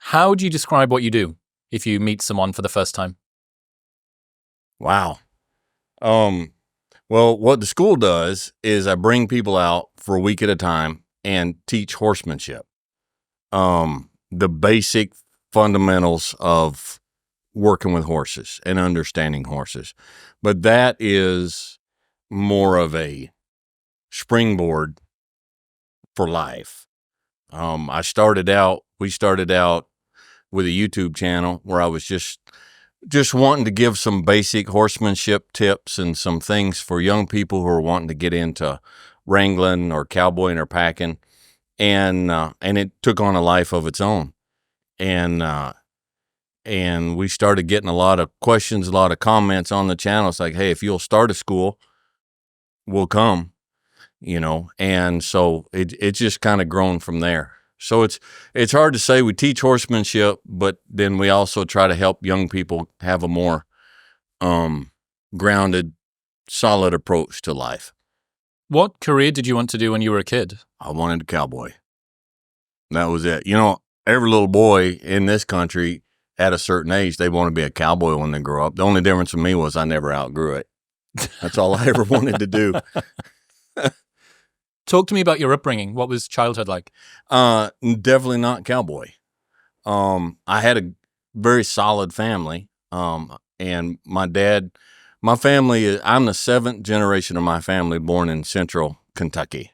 How would you describe what you do if you meet someone for the first time? Wow. Well, what the school does is I bring people out for a week at a time and teach horsemanship. The basic fundamentals of working with horses and understanding horses. But that is more of a springboard for life. We started out with a YouTube channel where I was just wanting to give some basic horsemanship tips and some things for young people who are wanting to get into wrangling or cowboying or packing. And it took on a life of its own. And we started getting a lot of questions, a lot of comments on the channel. It's like, hey, if you'll start a school, we'll come, and so it's just kind of grown from there. So it's hard to say. We teach horsemanship, but then we also try to help young people have a more grounded, solid approach to life. What career did you want to do when you were a kid? I wanted a cowboy. That was it. Every little boy in this country at a certain age, they want to be a cowboy when they grow up. The only difference with me was I never outgrew it. That's all I ever wanted to do. Talk to me about your upbringing. What was childhood like? Definitely not cowboy. I had a very solid family. And my family, I'm the seventh generation of my family born in central Kentucky.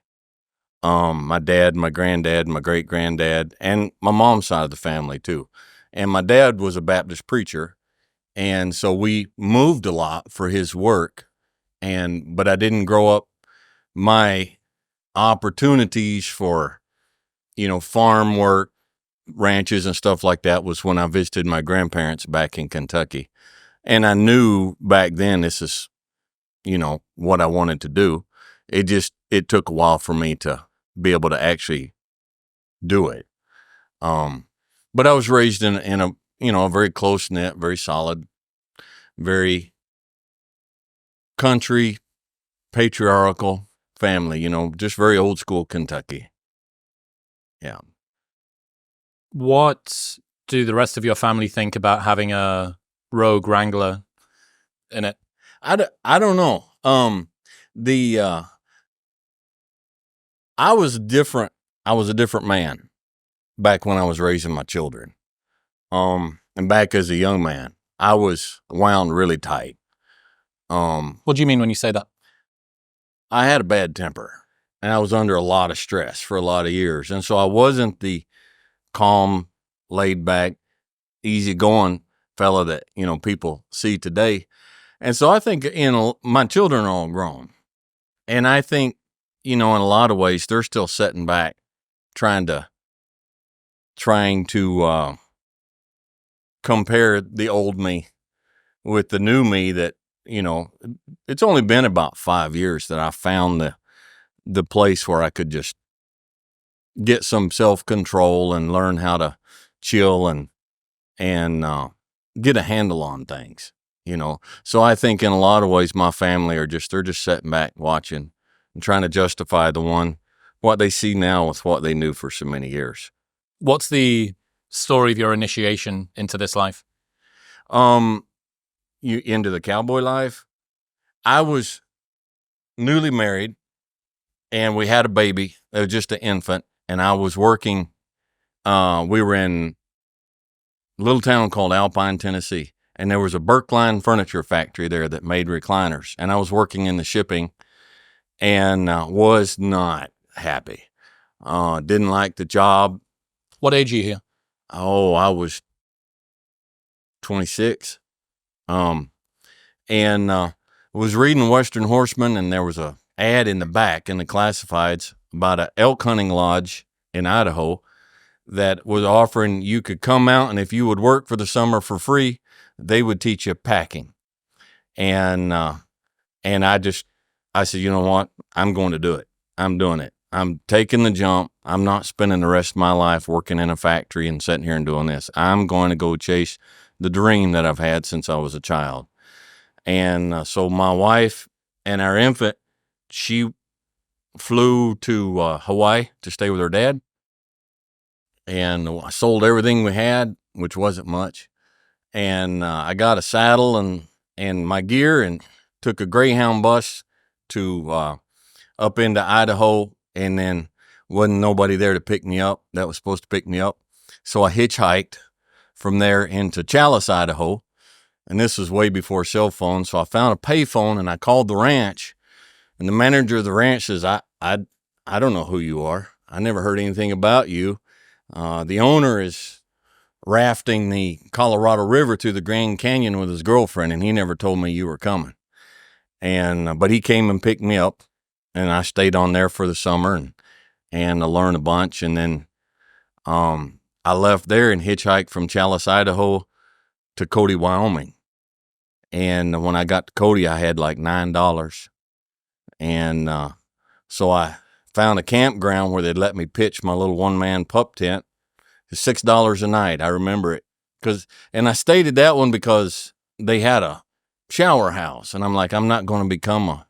My dad, my granddad, my great granddad, and my mom's side of the family too. And my dad was a Baptist preacher. And so we moved a lot for his work. But I didn't grow up. My opportunities for, farm work, ranches and stuff like that was when I visited my grandparents back in Kentucky. And I knew back then this is, what I wanted to do. It took a while for me to be able to actually do it. But I was raised in a very close-knit, very solid, very country, patriarchal family, just very old school Kentucky. Yeah. What do the rest of your family think about having a rogue wrangler in it? I don't know. I was different. I was a different man back when I was raising my children. And back as a young man, I was wound really tight. What do you mean when you say that? I had a bad temper and I was under a lot of stress for a lot of years. And so I wasn't the calm, laid back, easygoing fella that, people see today. And so I think, my children are all grown. And I think, in a lot of ways, they're still sitting back trying to compare the old me with the new me that, it's only been about 5 years that I found the place where I could just get some self-control and learn how to chill and get a handle on things, So I think in a lot of ways, my family they're just sitting back watching and trying to justify what they see now with what they knew for so many years. What's the story of your initiation into this life? You into the cowboy life? I was newly married and we had a baby. It was just an infant. And I was working, we were in a little town called Alpine, Tennessee. And there was a Berkline furniture factory there that made recliners. And I was working in the shipping and was not happy. Didn't like the job. What age are you here? Oh, I was 26. And was reading Western Horseman, and there was a ad in the back in the classifieds about an elk hunting lodge in Idaho that was offering you could come out, and if you would work for the summer for free, they would teach you packing. And I said, you know what? I'm going to do it. I'm doing it. I'm taking the jump. I'm not spending the rest of my life working in a factory and sitting here and doing this. I'm going to go chase the dream that I've had since I was a child. And so my wife and our infant, she flew to Hawaii to stay with her dad. and I sold everything we had, which wasn't much. And I got a saddle and my gear and took a Greyhound bus to up into Idaho, and then wasn't nobody there to pick me up that was supposed to pick me up. So I hitchhiked from there into Chalice, Idaho. And this was way before cell phones. So I found a payphone and I called the ranch. And the manager of the ranch says, I don't know who you are. I never heard anything about you. The owner is rafting the Colorado River through the Grand Canyon with his girlfriend, and he never told me you were coming. And but he came and picked me up, and I stayed on there for the summer and I learned a bunch. And then I left there and hitchhiked from Chalice, Idaho to Cody, Wyoming. And when I got to Cody, I had like $9. And so I found a campground where they'd let me pitch my little one-man pup tent. It's $6 a night. I remember it. And I stayed at that one because they had a shower house. And I'm like, I'm not going to become a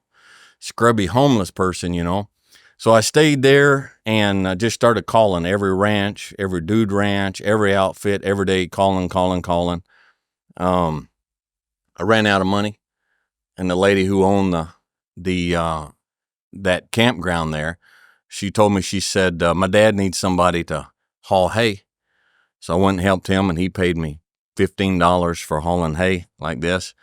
scrubby homeless person, you know. So I stayed there and I just started calling every ranch, every dude ranch, every outfit, every day, calling. I ran out of money, and the lady who owned that campground there, she told me, she said, my dad needs somebody to haul hay. So I went and helped him, and he paid me $15 for hauling hay like this.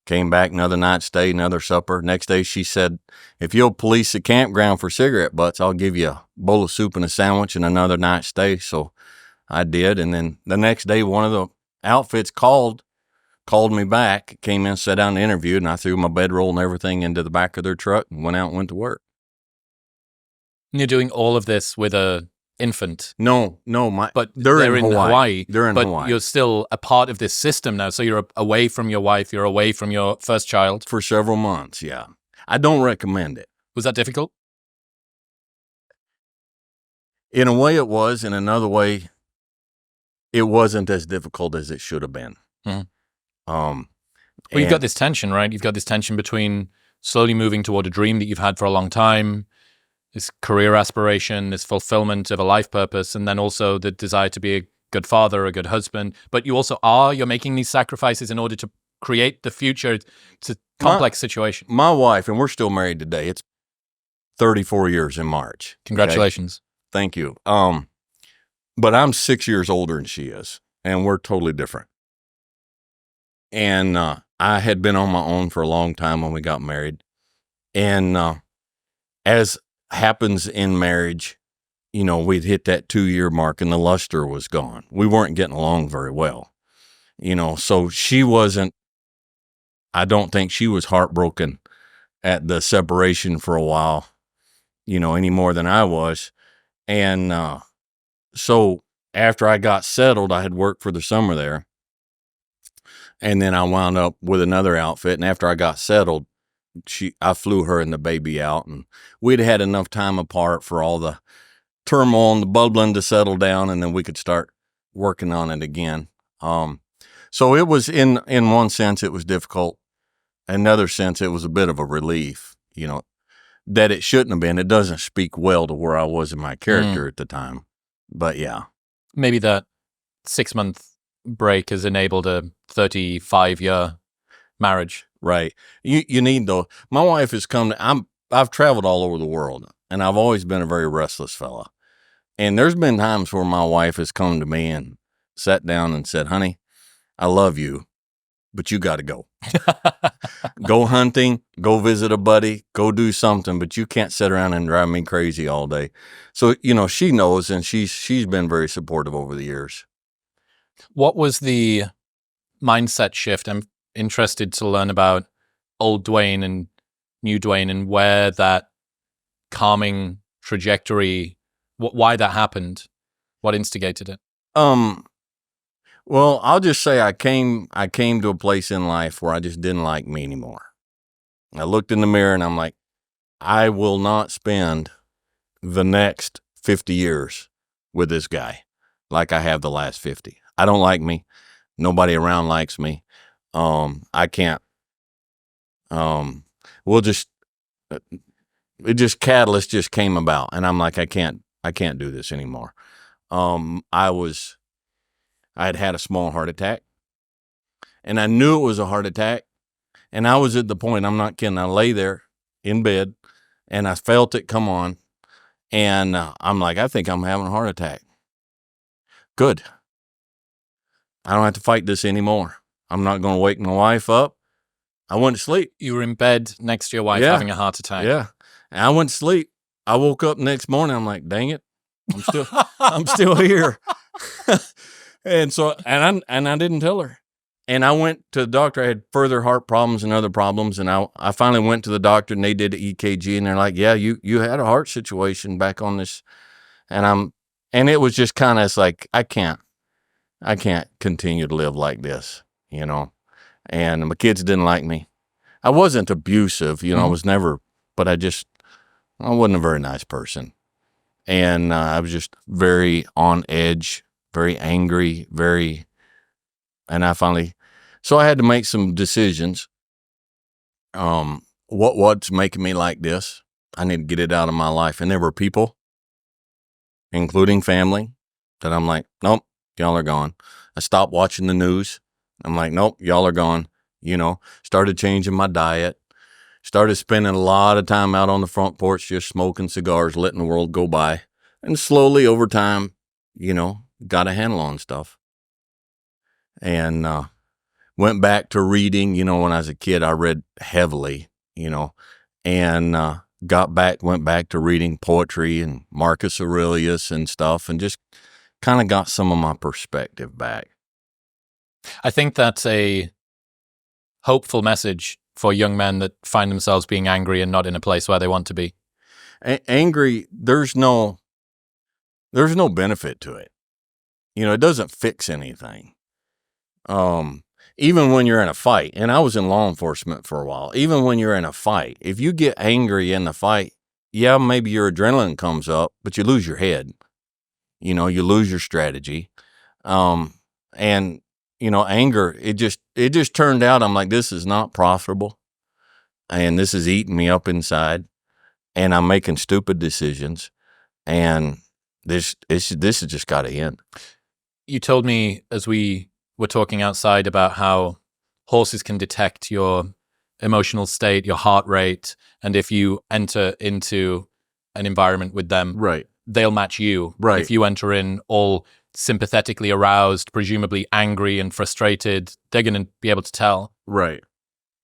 Came back another night, stay, another supper. Next day, she said, if you'll police the campground for cigarette butts, I'll give you a bowl of soup and a sandwich and another night stay. So I did. And then the next day, one of the outfits called me back, came in, sat down and interviewed, and I threw my bedroll and everything into the back of their truck and went out and went to work. And you're doing all of this with a infant. No, but they're in Hawaii. They're in but Hawaii. You're still a part of this system now. So you're away from your wife. You're away from your first child. For several months, yeah. I don't recommend it. Was that difficult? In a way it was. In another way, it wasn't as difficult as it should have been. Mm-hmm. Well, you've got this tension, right? You've got this tension between slowly moving toward a dream that you've had for a long time, this career aspiration, this fulfillment of a life purpose, and then also the desire to be a good father, a good husband. But you're making these sacrifices in order to create the future. It's a complex situation. My wife, and we're still married today, it's 34 years in March. Congratulations. Okay? Thank you. But I'm 6 years older than she is, and we're totally different. And I had been on my own for a long time when we got married. And as happens in marriage, you know, we'd hit that 2-year mark and the luster was gone. We weren't getting along very well, you know, so I don't think she was heartbroken at the separation for a while, you know, any more than I was. And so after I got settled, I had worked for the summer there. And then I wound up with another outfit. And after I got settled, I flew her and the baby out. And we'd had enough time apart for all the turmoil and the bubbling to settle down. And then we could start working on it again. So it was, in one sense, it was difficult. Another sense, it was a bit of a relief, you know, that it shouldn't have been. It doesn't speak well to where I was in my character at the time. But yeah. Maybe that 6-month break has enabled a 35-year marriage. Right. You need though. My wife has come I've traveled all over the world, and I've always been a very restless fella. And there's been times where my wife has come to me and sat down and said, honey, I love you, but you got to go. Go hunting, go visit a buddy, go do something, but you can't sit around and drive me crazy all day. So, you know, she knows, and she's been very supportive over the years. What was the mindset shift? I'm interested to learn about old Dewayne and new Dewayne and where that calming trajectory, why that happened, what instigated it. Well, I'll just say I came to a place in life where I just didn't like me anymore. I looked in the mirror and I'm like, I will not spend the next 50 years with this guy like I have the last 50. I don't like me. Nobody around likes me. I can't. Catalyst just came about, and I'm like, I can't do this anymore. I had had a small heart attack, and I knew it was a heart attack, and I was at the point, I'm not kidding, I lay there in bed, and I felt it come on, and I'm like, I think I'm having a heart attack. Good. I don't have to fight this anymore. I'm not going to wake my wife up. I went to sleep. You were in bed next to your wife having a heart attack. Yeah. And I went to sleep. I woke up next morning. I'm like, dang it. I'm still here. And so, and I didn't tell her. And I went to the doctor. I had further heart problems and other problems. And I finally went to the doctor, and they did an EKG, and they're like, yeah, you had a heart situation back on this. And it was just kind of, it's like, I can't continue to live like this, you know. And my kids didn't like me. I wasn't abusive, you know, I was never, but I wasn't a very nice person. And I was just very on edge, very angry, and so I had to make some decisions. What's making me like this? I need to get it out of my life. And there were people, including family, that I'm like, nope, y'all are gone. I stopped watching the news. I'm like, nope, y'all are gone. You know, started changing my diet, started spending a lot of time out on the front porch, just smoking cigars, letting the world go by. And slowly over time, you know, got a handle on stuff. And went back to reading. You know, when I was a kid, I read heavily, you know, and went back to reading poetry and Marcus Aurelius and stuff, and just kind of got some of my perspective back. I think that's a hopeful message for young men that find themselves being angry and not in a place where they want to be. Angry, there's no benefit to it. You know, it doesn't fix anything. Even when you're in a fight, and I was in law enforcement for a while, even when you're in a fight, if you get angry in the fight, yeah, maybe your adrenaline comes up, but you lose your head. You know, you lose your strategy. And you know, anger, it just turned out, I'm like, this is not profitable, and this is eating me up inside, and I'm making stupid decisions, and this has just got to end. You told me as we were talking outside about how horses can detect your emotional state, your heart rate, and if you enter into an environment with them, right, they'll match you. Right. If you enter in all sympathetically aroused, presumably angry and frustrated, they're going to be able to tell. Right.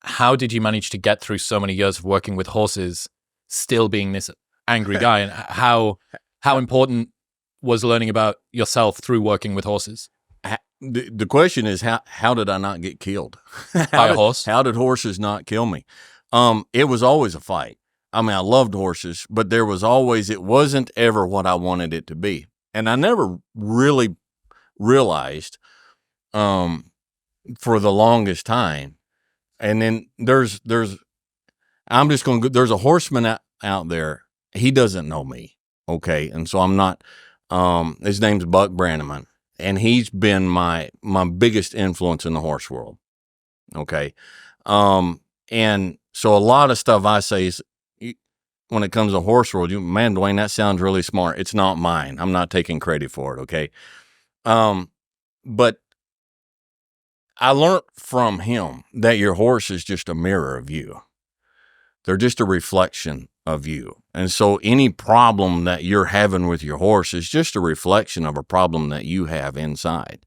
How did you manage to get through so many years of working with horses, still being this angry guy? And how important was learning about yourself through working with horses? The question is, how did I not get killed? By a horse? How did horses not kill me? It was always a fight. I mean, I loved horses, but it wasn't ever what I wanted it to be. And I never really realized for the longest time. And then there's a horseman out there. He doesn't know me. Okay. And so I'm not, his name's Buck Brannaman, and he's been my biggest influence in the horse world. Okay. And so a lot of stuff I say is, when it comes to horse world, man, Dewayne, that sounds really smart. It's not mine. I'm not taking credit for it. Okay. But I learned from him that your horse is just a mirror of you. They're just a reflection of you. And so any problem that you're having with your horse is just a reflection of a problem that you have inside.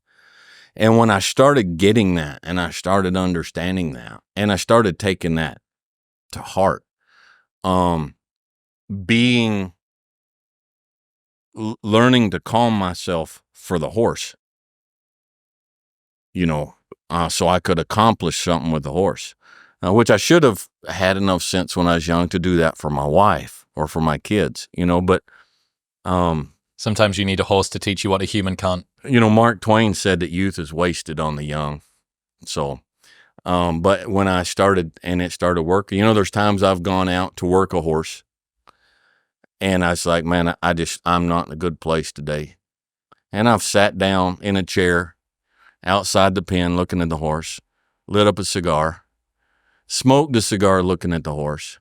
And when I started getting that, and I started understanding that, and I started taking that to heart, learning to calm myself for the horse, you know, so I could accomplish something with the horse, which I should have had enough sense when I was young to do that for my wife or for my kids, you know, but sometimes you need a horse to teach you what a human can't. You know, Mark Twain said that youth is wasted on the young. So, but when I started and it started working, you know, there's times I've gone out to work a horse, and I was like, man, I'm not in a good place today. And I've sat down in a chair outside the pen looking at the horse, lit up a cigar, smoked a cigar looking at the horse.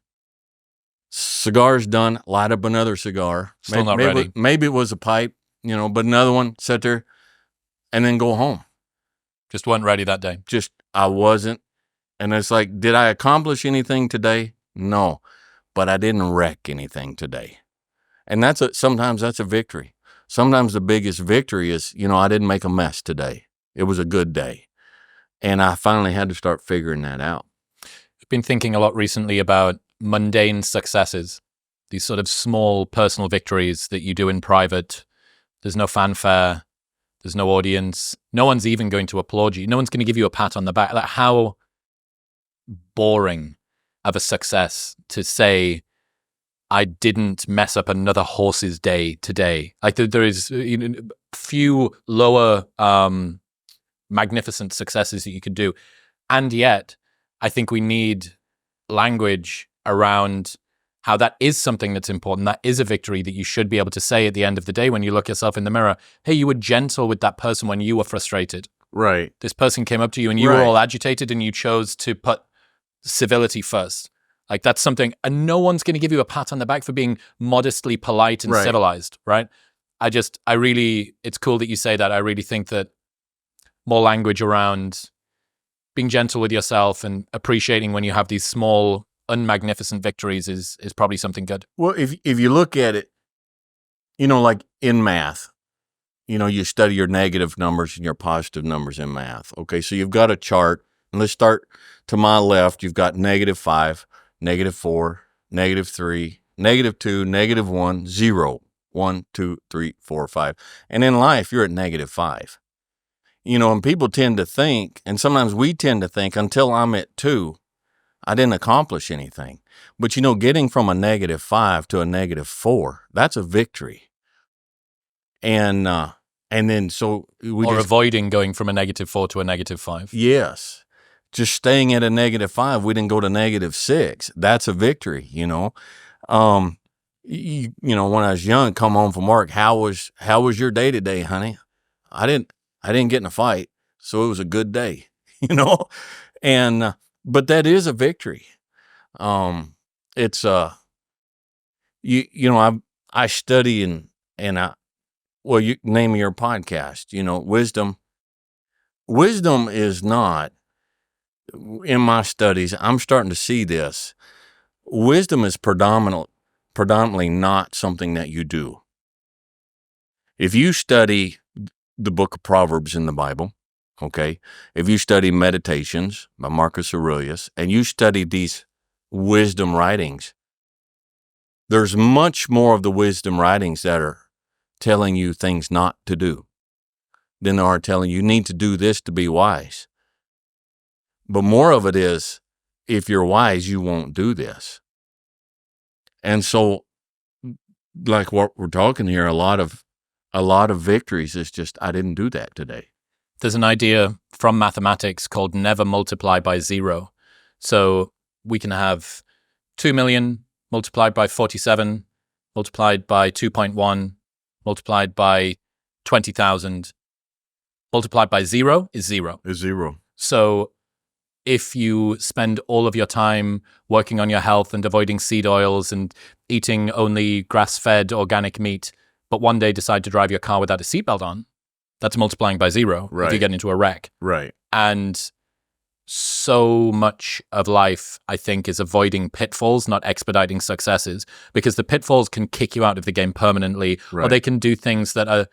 Cigar's done, light up another cigar. Still not ready. Maybe it was a pipe. but another one, sit there and then go home. Just weren't ready that day. I wasn't. And it's like, did I accomplish anything today? No, but I didn't wreck anything today. And sometimes that's a victory. Sometimes the biggest victory is, I didn't make a mess today. It was a good day. And I finally had to start figuring that out. I've been thinking a lot recently about mundane successes, these sort of small personal victories that you do in private. There's no fanfare. There's no audience. No one's even going to applaud you. No one's going to give you a pat on the back. Like, how boring of a success to say, I didn't mess up another horse's day today. Like there is few lower magnificent successes that you could do. And yet, I think we need language around how that is something that's important. That is a victory that you should be able to say at the end of the day when you look yourself in the mirror. Hey, you were gentle with that person when you were frustrated. Right. This person came up to you and you were all agitated and you chose to put civility first. Like, that's something, and no one's going to give you a pat on the back for being modestly polite and civilized, right? It's cool that you say that. I really think that more language around being gentle with yourself and appreciating when you have these small, unmagnificent victories is probably something good. Well, if you look at it, like in math, you study your negative numbers and your positive numbers in math. Okay, so you've got a chart, and let's start to my left. You've got -5, -4, -3, -2, -1, 0, 1, 2, 3, 4, 5. And in life, you're at -5. And people tend to think, and sometimes we tend to think, until I'm at 2, I didn't accomplish anything. But, getting from a -5 to a -4, that's a victory. And then so we avoiding going from a -4 to a -5. Yes. Just staying at a -5, we didn't go to -6. That's a victory, when I was young, come home from work, how was your day today, honey? I didn't get in a fight, so it was a good day, and but that is a victory. It's I study and you name your podcast, wisdom. Wisdom is not, in my studies, I'm starting to see this. Wisdom is predominantly not something that you do. If you study the book of Proverbs in the Bible, okay, if you study Meditations by Marcus Aurelius, and you study these wisdom writings, there's much more of the wisdom writings that are telling you things not to do than there are telling you need to do this to be wise. But more of it is, if you're wise, you won't do this. And so, like what we're talking here, a lot of victories is just, I didn't do that today. There's an idea from mathematics called never multiply by 0. So we can have 2 million multiplied by 47, multiplied by 2.1, multiplied by 20,000, multiplied by 0 is 0. Is 0. So if you spend all of your time working on your health and avoiding seed oils and eating only grass-fed organic meat, but one day decide to drive your car without a seatbelt on, that's multiplying by 0 if you get into a wreck. Right. And so much of life, I think, is avoiding pitfalls, not expediting successes, because the pitfalls can kick you out of the game permanently, or they can do things that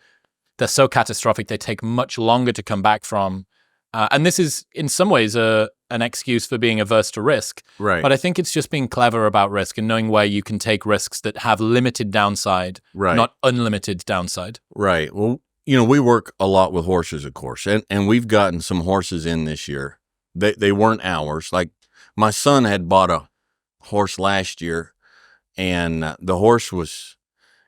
they're so catastrophic they take much longer to come back from. And this is, in some ways, an excuse for being averse to risk. Right. But I think it's just being clever about risk and knowing where you can take risks that have limited downside, not unlimited downside. Right. Well, we work a lot with horses, of course, and we've gotten some horses in this year. They weren't ours. Like, my son had bought a horse last year, and the horse was,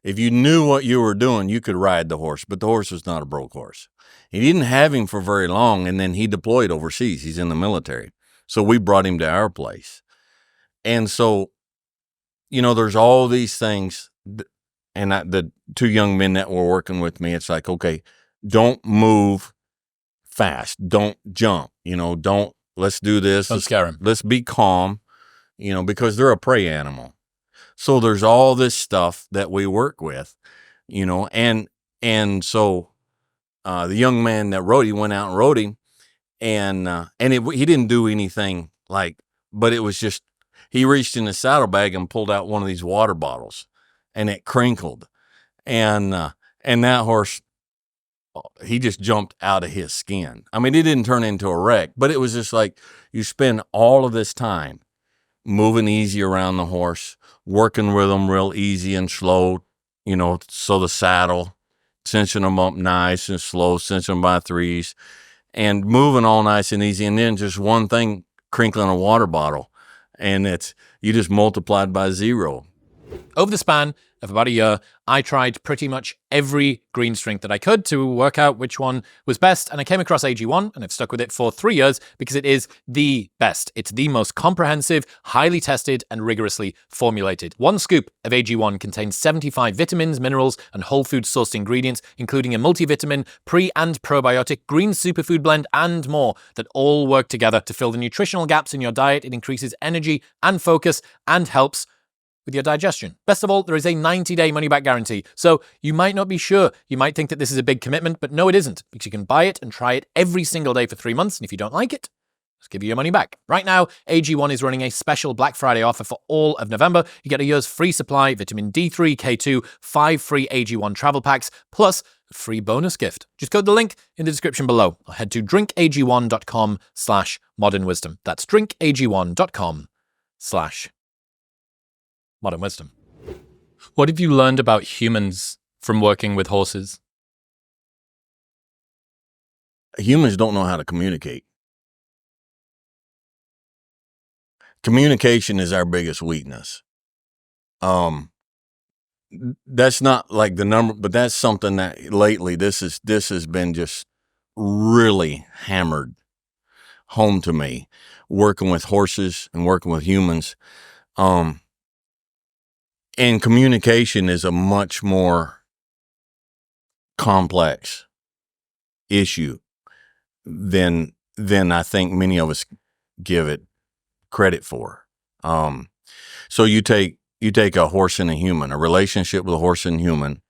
if you knew what you were doing, you could ride the horse, but the horse was not a broke horse. He didn't have him for very long, and then he deployed overseas. He's in the military. So we brought him to our place. And so, there's all these things, and the 2 young men that were working with me, it's like, okay, don't move fast. Don't jump. Let's do this. Don't scare him. Let's be calm, because they're a prey animal. So there's all this stuff that we work with, and And so the young man that rode, he went out and rode him, and he didn't do anything but it was just, he reached in his saddlebag and pulled out one of these water bottles, and it crinkled, and that horse, he just jumped out of his skin. I mean, he didn't turn into a wreck, but it was just like, you spend all of this time moving easy around the horse, working with them real easy and slow, so the saddle, cinching them up nice and slow, cinching them by threes, and moving all nice and easy. And then just one thing, crinkling a water bottle, and you just multiplied by 0. Over the span of about a year, I tried pretty much every green strength that I could to work out which one was best, and I came across AG1, and I've stuck with it for 3 years because it is the best. It's the most comprehensive, highly tested, and rigorously formulated. 1 scoop of AG1 contains 75 vitamins, minerals, and whole food sourced ingredients, including a multivitamin, pre- and probiotic, green superfood blend, and more, that all work together to fill the nutritional gaps in your diet. It increases energy and focus and helps with your digestion. Best of all, there is a 90-day money-back guarantee. So you might not be sure. You might think that this is a big commitment, but no, it isn't, because you can buy it and try it every single day for 3 months. And if you don't like it, just give you your money back. Right now, AG1 is running a special Black Friday offer for all of November. You get a year's free supply, vitamin D3, K2, 5 free AG1 travel packs, plus a free bonus gift. Just go to the link in the description below, or head to drinkag1.com/modern wisdom. That's drinkag1.com/modern wisdom. What have you learned about humans from working with horses? Humans don't know how to communicate. Communication is our biggest weakness. That's not like the number, but that's something that lately this has been just really hammered home to me, working with horses and working with humans. And communication is a much more complex issue than I think many of us give it credit for. So you take a horse and a human, a relationship with a horse and human.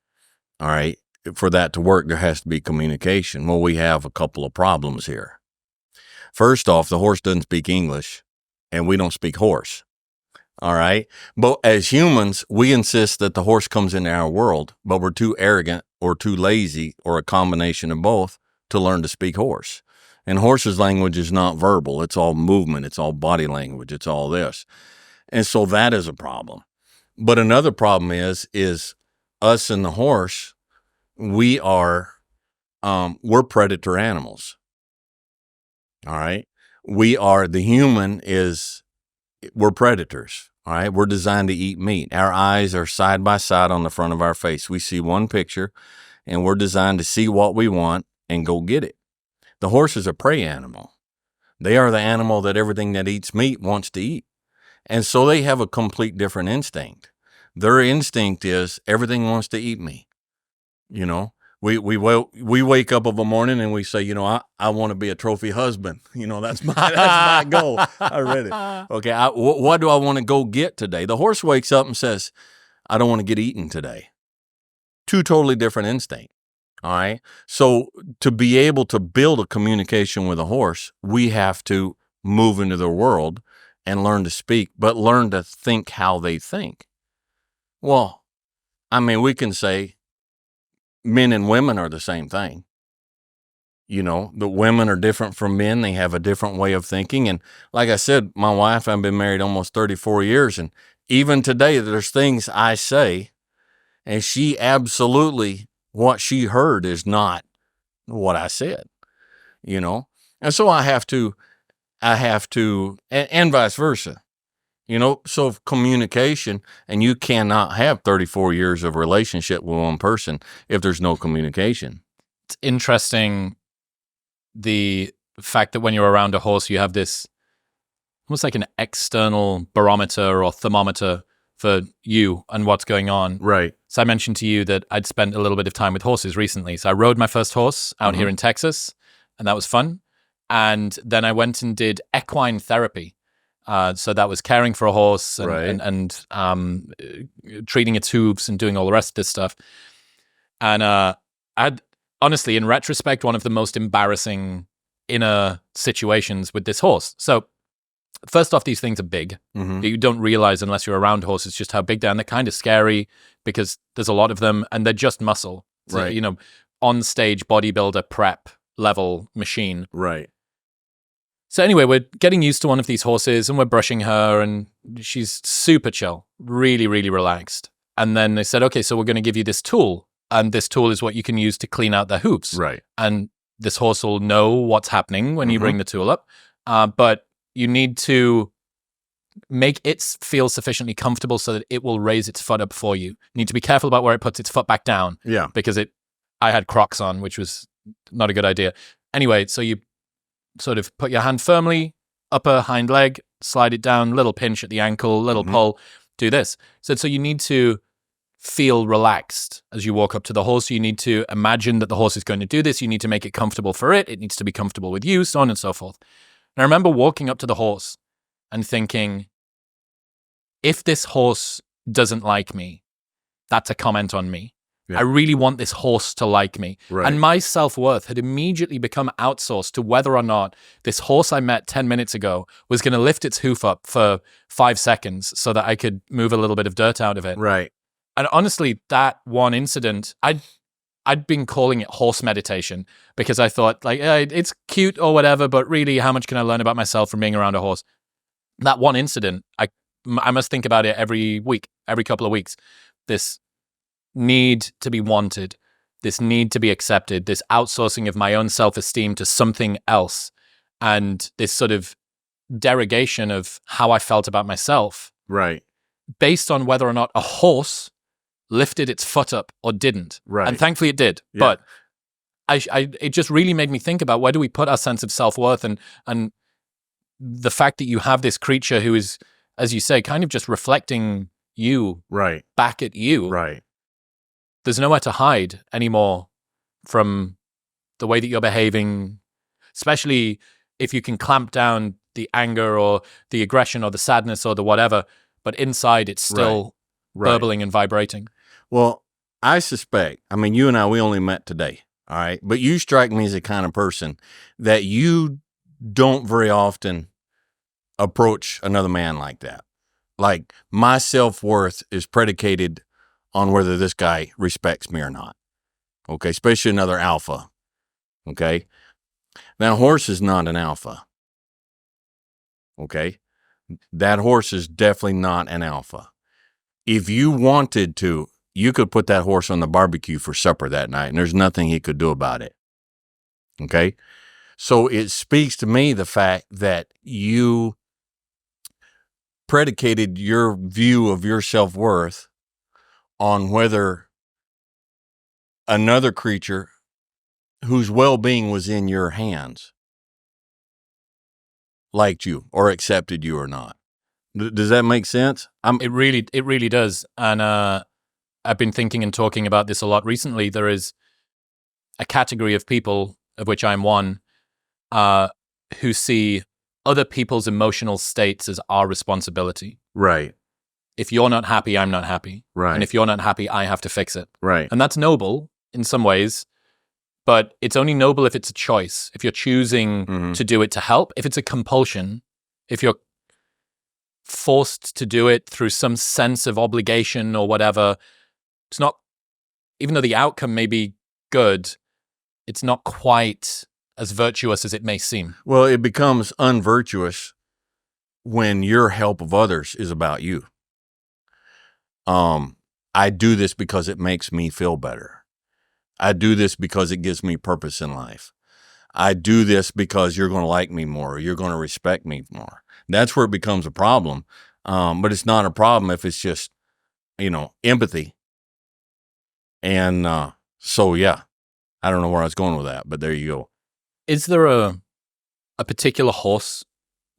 All right. For that to work, there has to be communication. Well, we have a couple of problems here. First off, the horse doesn't speak English, and we don't speak horse. All right. But as humans, we insist that the horse comes into our world, but we're too arrogant or too lazy or a combination of both to learn to speak horse. And horse's language is not verbal. It's all movement. It's all body language. It's all this. And so that is a problem. But another problem is us and the horse, we're predator animals. All right. We're predators. All right. We're designed to eat meat. Our eyes are side by side on the front of our face. We see one picture, and we're designed to see what we want and go get it. The horse is a prey animal. They are the animal that everything that eats meat wants to eat. And so they have a complete different instinct. Their instinct is everything wants to eat me. We wake up of a morning and we say, I want to be a trophy husband. That's my goal. I read it. Okay. What do I want to go get today? The horse wakes up and says, I don't want to get eaten today. 2 totally different instincts. All right. So to be able to build a communication with a horse, we have to move into their world and learn to speak, but learn to think how they think. Well, we can say, men and women are the same thing. The women are different from men. They have a different way of thinking. And like I said, my wife, I've been married almost 34 years. And even today, there's things I say, and she absolutely, what she heard is not what I said, And so I have to, and vice versa. So communication, and you cannot have 34 years of relationship with one person if there's no communication. It's interesting, the fact that when you're around a horse, you have this almost like an external barometer or thermometer for you and what's going on. Right. So I mentioned to you that I'd spent a little bit of time with horses recently. So I rode my first horse out here in Texas, and that was fun. And then I went and did equine therapy. So that was caring for a horse and treating its hooves and doing all the rest of this stuff. And I'd honestly, in retrospect, one of the most embarrassing inner situations with this horse. So first off, these things are big. Mm-hmm. You don't realize unless you're around horses just how big they are. And they're kind of scary because there's a lot of them and they're just muscle. So, Right. you know, on stage bodybuilder prep level machine. Right. So anyway, we're getting used to one of these horses and we're brushing her and she's super chill, really, really relaxed. And then they said, okay, so we're going to give you this tool. And this tool is what you can use to clean out their hooves. Right. And this horse will know what's happening when you bring the tool up. But you need to make it feel sufficiently comfortable so that it will raise its foot up for you. You need to be careful about where it puts its foot back down. Yeah. Because I had Crocs on, which was not a good idea. Anyway, so you sort of put your hand firmly, upper hind leg, slide it down, little pinch at the ankle, little pull, do this. So you need to feel relaxed as you walk up to the horse. You need to imagine that the horse is going to do this. You need to make it comfortable for it. It needs to be comfortable with you, so on and so forth. And I remember walking up to the horse and thinking, if this horse doesn't like me, that's a comment on me. Yeah. I really want this horse to like me. Right. And my self-worth had immediately become outsourced to whether or not this horse I met 10 minutes ago was going to lift its hoof up for 5 seconds so that I could move a little bit of dirt out of it. Right. And honestly, that one incident, I'd been calling it horse meditation because I thought, like, it's cute or whatever, but really, how much can I learn about myself from being around a horse? That one incident, I must think about it every week, every couple of weeks. This need to be wanted, this need to be accepted, this outsourcing of my own self-esteem to something else, and this sort of derogation of how I felt about myself. Right. Based on whether or not a horse lifted its foot up or didn't. Right. And thankfully it did. Yeah. But it just really made me think about where do we put our sense of self-worth and the fact that you have this creature who is, as you say, kind of just reflecting you back at you. Right. There's nowhere to hide anymore from the way that you're behaving, especially if you can clamp down the anger or the aggression or the sadness or the whatever, but inside it's still burbling and vibrating. Well, I suspect, I mean, you and I, we only met today, all right? But you strike me as the kind of person that you don't very often approach another man like that. Like, my self-worth is predicated on whether this guy respects me or not, okay? Especially another alpha, okay? That horse is not an alpha, okay? That horse is definitely not an alpha. If you wanted to, you could put that horse on the barbecue for supper that night, and there's nothing he could do about it, okay? So it speaks to me the fact that you predicated your view of your self-worth on whether another creature whose well-being was in your hands liked you or accepted you or not. Does that make sense? It really does. And I've been thinking and talking about this a lot recently. There is a category of people, of which I'm one, who see other people's emotional states as our responsibility. Right. If you're not happy, I'm not happy. Right. And if you're not happy, I have to fix it. Right. And that's noble in some ways, but it's only noble if it's a choice. If you're choosing to do it to help, if it's a compulsion, if you're forced to do it through some sense of obligation or whatever, it's not, even though the outcome may be good, it's not quite as virtuous as it may seem. Well, it becomes unvirtuous when your help of others is about you. I do this because it makes me feel better. I do this because it gives me purpose in life. I do this because you're going to like me more, or you're going to respect me more. That's where it becomes a problem. But it's not a problem if it's just, empathy. And so, yeah, I don't know where I was going with that, but there you go. Is there a particular horse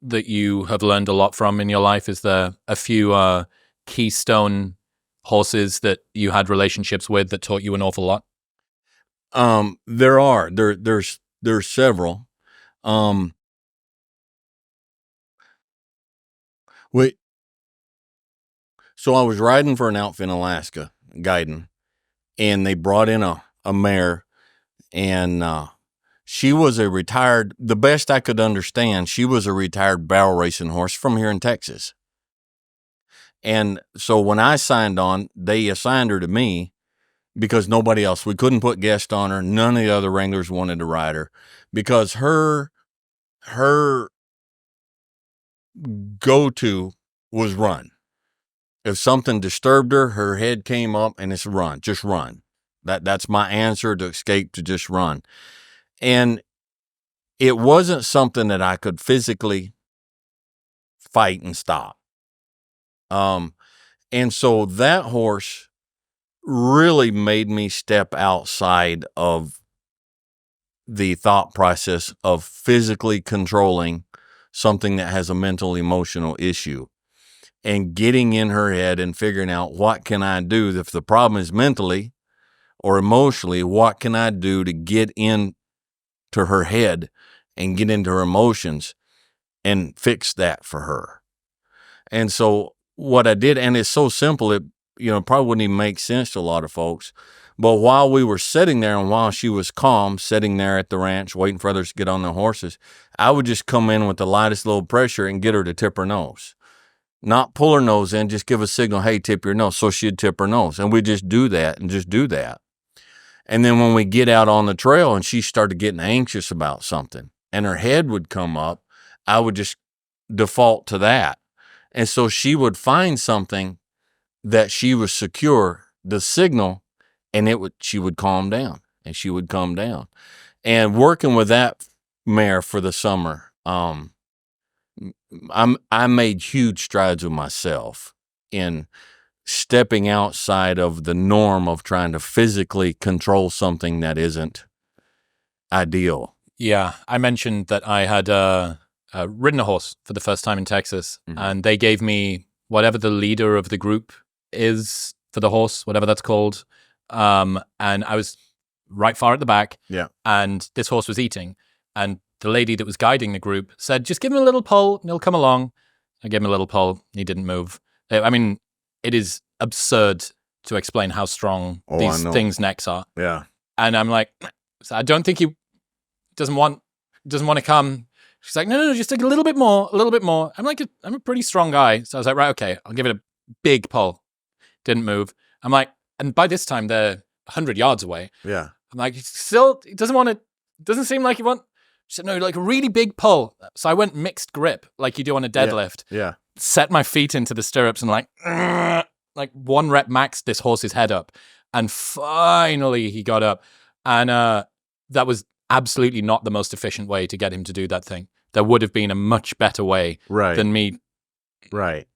that you have learned a lot from in your life? Is there a few keystone horses that you had relationships with that taught you an awful lot? There are. There's several. So I was riding for an outfit in Alaska, guiding, and they brought in a mare And she was the best I could understand, she was a retired barrel racing horse from here in Texas. And so when I signed on, they assigned her to me because nobody else, we couldn't put guests on her. None of the other wranglers wanted to ride her because her go-to was run. If something disturbed her, her head came up and it's run, just run. That's my answer to escape, to just run. And it wasn't something that I could physically fight and stop. And so that horse really made me step outside of the thought process of physically controlling something that has a mental, emotional issue and getting in her head and figuring out what can I do if the problem is mentally or emotionally, what can I do to get into her head and get into her emotions and fix that for her. And so what I did, and it's so simple, it probably wouldn't even make sense to a lot of folks. But while we were sitting there and while she was calm, sitting there at the ranch, waiting for others to get on their horses, I would just come in with the lightest little pressure and get her to tip her nose. Not pull her nose in, just give a signal, hey, tip your nose. So she'd tip her nose. And we'd just do that and just do that. And then when we get out on the trail and she started getting anxious about something and her head would come up, I would just default to that. And so she would find something that she was secure, the signal, and she would calm down, and she would calm down. And working with that mare for the summer, I made huge strides with myself in stepping outside of the norm of trying to physically control something that isn't ideal. Yeah, I mentioned that I had ridden a horse for the first time in Texas, Mm-hmm. and they gave me whatever the leader of the group is for the horse, whatever that's called. And I was right far at the back. Yeah. And this horse was eating. And the lady that was guiding the group said, just give him a little pull and he'll come along. I gave him a little pull. He didn't move. I mean, it is absurd to explain how strong these things' necks are. Yeah. And I'm like, so I don't think he doesn't want to come. She's like, no, just take a little bit more. I'm like, I'm a pretty strong guy. So I was like, right, okay, I'll give it a big pull. Didn't move. I'm like, and by this time they're 100 yards away. Yeah. I'm like, he doesn't seem like he wants. She said, no, like a really big pull. So I went mixed grip, like you do on a deadlift. Yeah. Set my feet into the stirrups and like 1 rep maxed this horse's head up. And finally he got up. And that was absolutely not the most efficient way to get him to do that thing. There would have been a much better way than me. Right.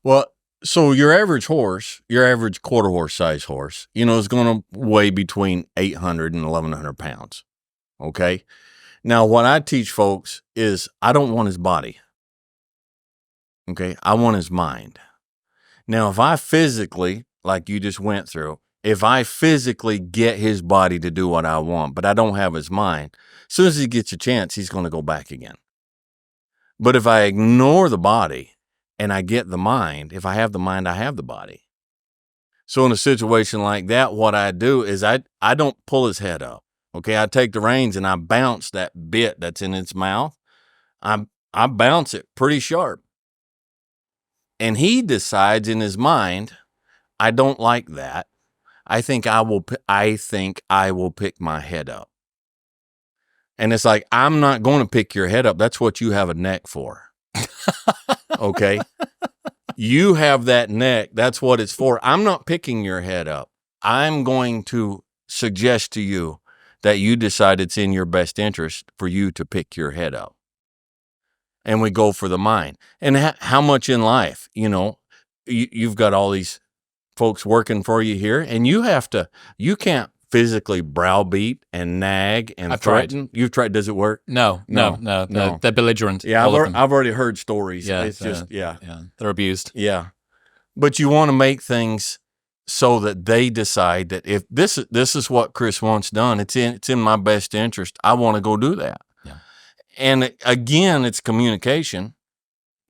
Well, so your average horse, your average quarter horse size horse, is going to weigh between 800 and 1,100 pounds. Okay. Now, what I teach folks is I don't want his body. Okay. I want his mind. Now, if I physically, like you just went through, if I physically get his body to do what I want, but I don't have his mind, as soon as he gets a chance, he's going to go back again. But if I ignore the body and I get the mind, if I have the mind, I have the body. So in a situation like that, what I do is I don't pull his head up. Okay, I take the reins and I bounce that bit that's in its mouth. I bounce it pretty sharp. And he decides in his mind, I don't like that. I think I will pick my head up. And it's like, I'm not going to pick your head up. That's what you have a neck for. Okay. You have that neck. That's what it's for. I'm not picking your head up. I'm going to suggest to you that you decide it's in your best interest for you to pick your head up. And we go for the mind. And how much in life, you've got all these folks working for you here, and you can't physically browbeat and nag and threaten. Tried. You've tried. Does it work? No. They're belligerent. Yeah, I've already heard stories. Yeah, it's just, they're abused. Yeah. But you want to make things so that they decide that if this is what Chris wants done, it's in my best interest. I want to go do that. Yeah. And again, it's communication,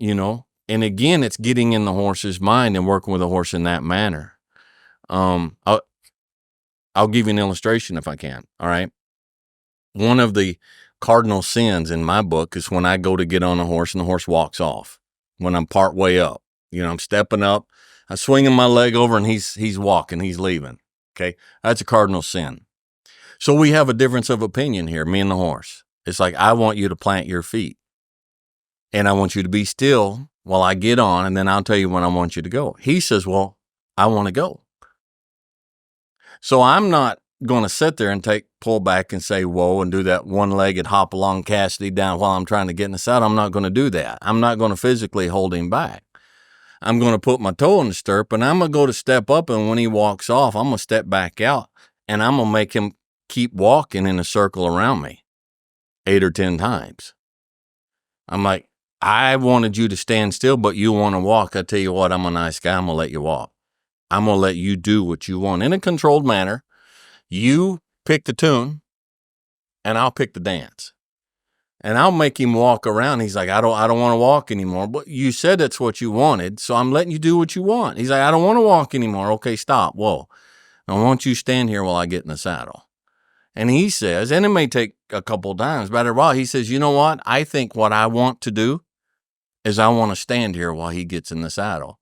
and again, it's getting in the horse's mind and working with the horse in that manner. I'll give you an illustration if I can. All right. one of the cardinal sins in my book is when I go to get on a horse and the horse walks off. When I'm part way up, I'm stepping up, I'm swinging my leg over, and he's walking, he's leaving. Okay, that's a cardinal sin. So we have a difference of opinion here, me and the horse. It's like, I want you to plant your feet, and I want you to be still while I get on, and then I'll tell you when I want you to go. He says, well, I want to go. So I'm not going to sit there and pull back and say, whoa, and do that one-legged hop along Cassidy down while I'm trying to get in the saddle. I'm not going to do that. I'm not going to physically hold him back. I'm going to put my toe in the stirrup, and I'm going to go to step up, and when he walks off, I'm going to step back out, and I'm going to make him keep walking in a circle around me 8 or 10 times. I'm like, I wanted you to stand still, but you want to walk. I tell you what, I'm a nice guy. I'm going to let you walk. I'm going to let you do what you want in a controlled manner. You pick the tune, and I'll pick the dance. And I'll make him walk around. He's like, I don't want to walk anymore. But you said that's what you wanted, so I'm letting you do what you want. He's like, I don't want to walk anymore. Okay, stop. Whoa. I want you to stand here while I get in the saddle. And he says, and it may take a couple of times, but after a while, he says, you know what? I think what I want to do is I want to stand here while he gets in the saddle.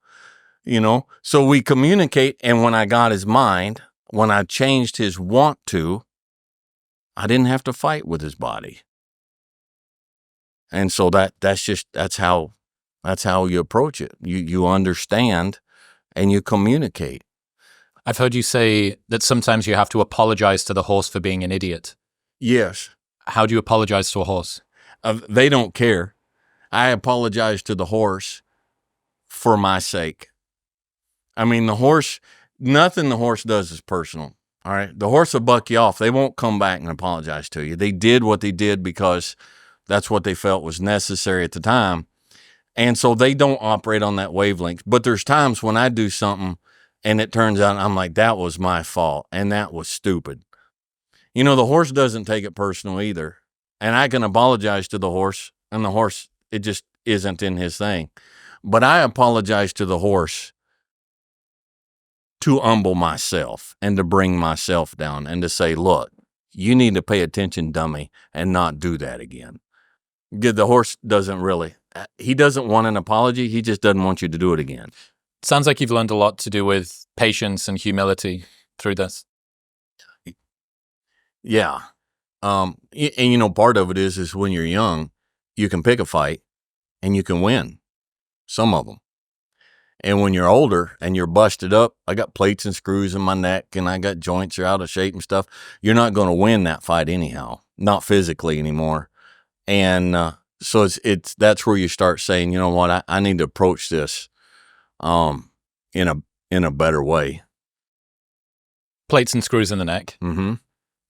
So we communicate, and when I got his mind, when I changed his want to, I didn't have to fight with his body. And so that's how you approach it. You understand and you communicate. I've heard you say that sometimes you have to apologize to the horse for being an idiot. Yes. How do you apologize to a horse? They don't care. I apologize to the horse for my sake. I mean, nothing the horse does is personal. All right. The horse will buck you off. They won't come back and apologize to you. They did what they did because that's what they felt was necessary at the time. And so they don't operate on that wavelength. But there's times when I do something and it turns out I'm like, that was my fault and that was stupid. The horse doesn't take it personal either. And I can apologize to the horse, and the horse, it just isn't in his thing. But I apologize to the horse to humble myself and to bring myself down and to say, look, you need to pay attention, dummy, and not do that again. The horse he doesn't want an apology. He just doesn't want you to do it again. Sounds like you've learned a lot to do with patience and humility through this. Yeah. And part of it is when you're young, you can pick a fight and you can win some of them. And when you're older and you're busted up, I got plates and screws in my neck and I got joints are out of shape and stuff. You're not going to win that fight anyhow, not physically anymore. And so that's where you start saying, you know what, I need to approach this in a better way. Plates and screws in the neck. Mm-hmm.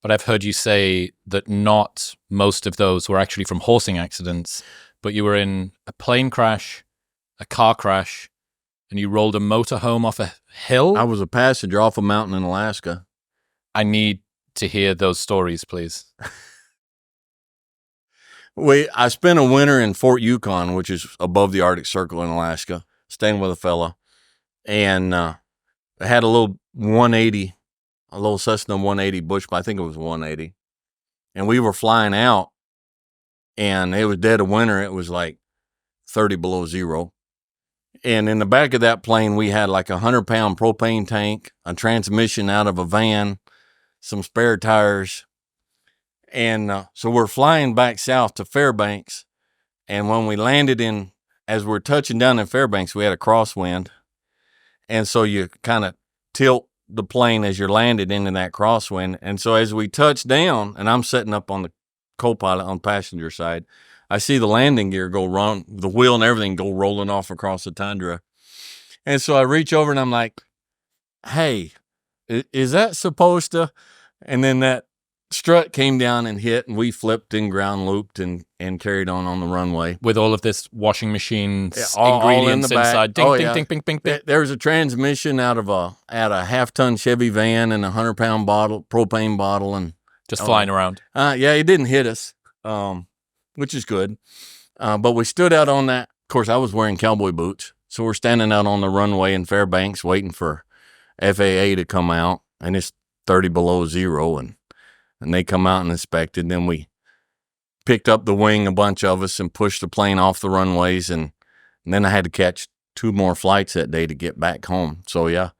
But I've heard you say that not most of those were actually from horsing accidents, but you were in a plane crash, a car crash, and you rolled a motorhome off a hill? I was a passenger off a mountain in Alaska. I need to hear those stories, please. I spent a winter in Fort Yukon, which is above the Arctic Circle in Alaska, staying with a fella. And I had a little 180, a little Cessna 180 bush, I think it was 180. And we were flying out, and it was dead of winter. It was like 30 below zero. And in the back of that plane, we had like a 100-pound propane tank, a transmission out of a van, some spare tires. And so we're flying back south to Fairbanks. And when we landed as we're touching down in Fairbanks, we had a crosswind. And so you kind of tilt the plane as you're landed into that crosswind. And so as we touch down, and I'm sitting up on the co-pilot on the passenger side, I see the landing gear go wrong, the wheel and everything go rolling off across the tundra. And so I reach over and I'm like, hey, is that supposed to? And then that strut came down and hit, and we flipped and ground looped and carried on the runway. With all of this washing machine ingredients all in the back. inside. Ding, ding, ding, ding, ding, ding. There was a transmission out of a half-ton Chevy van and a 100-pound propane bottle. And just flying around. Yeah, it didn't hit us, which is good. But we stood out on that. Of course, I was wearing cowboy boots. So we're standing out on the runway in Fairbanks waiting for FAA to come out. And it's 30 below zero. And and they come out and inspected. Then we picked up the wing, a bunch of us, and pushed the plane off the runways. And then I had to catch 2 more flights that day to get back home. So, yeah.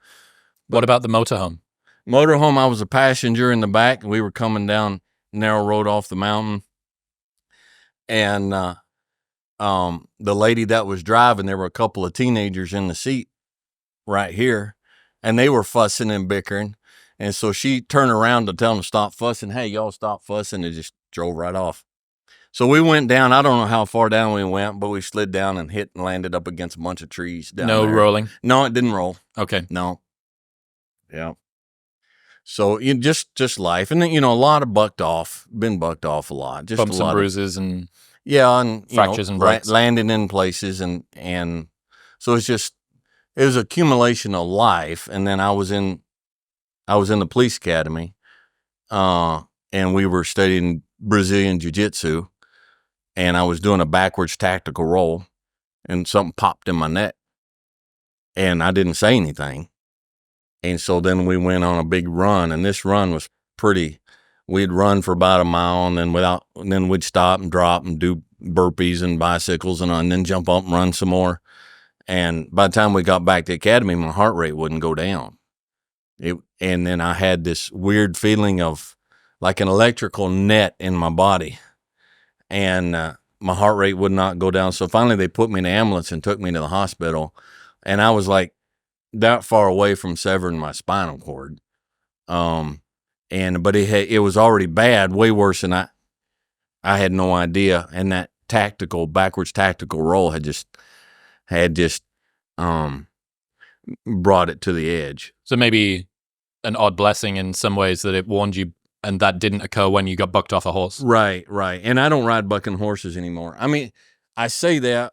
What about the motorhome? Motorhome, I was a passenger in the back, and we were coming down narrow road off the mountain. And the lady that was driving, there were a couple of teenagers in the seat right here, and they were fussing and bickering. And so she turned around to tell them to stop fussing. Hey, y'all stop fussing, and just drove right off. So we went down. I don't know how far down we went, but we slid down and hit and landed up against a bunch of trees down there. No rolling? No, it didn't roll. Okay. No. Yeah. So just life. And then, a lot of been bucked off a lot. Just Bumps a lot and bruises and and fractures and breaks. Landing in places. And so it was accumulation of life. And then I was in the police academy, and we were studying Brazilian Jiu-Jitsu. And I was doing a backwards tactical roll, and something popped in my neck, and I didn't say anything. And so then we went on a big run, and this run was we'd run for about a mile, and then we'd stop and drop and do burpees and bicycles and then jump up and run some more. And by the time we got back to the academy, my heart rate wouldn't go down. And then I had this weird feeling of like an electrical net in my body. And my heart rate would not go down. So finally they put me in the ambulance and took me to the hospital. And I was like that far away from severing my spinal cord. But it was already bad, way worse than I had no idea. And that backwards tactical roll had just brought it to the edge. So maybe an odd blessing in some ways that it warned you, and that didn't occur when you got bucked off a horse. Right. And I don't ride bucking horses anymore. I mean, I say that,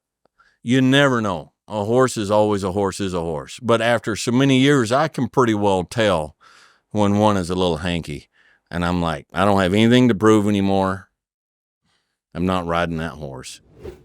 you never know. A horse is always a horse is a horse. But after so many years, I can pretty well tell when one is a little hanky. And I'm like, I don't have anything to prove anymore. I'm not riding that horse.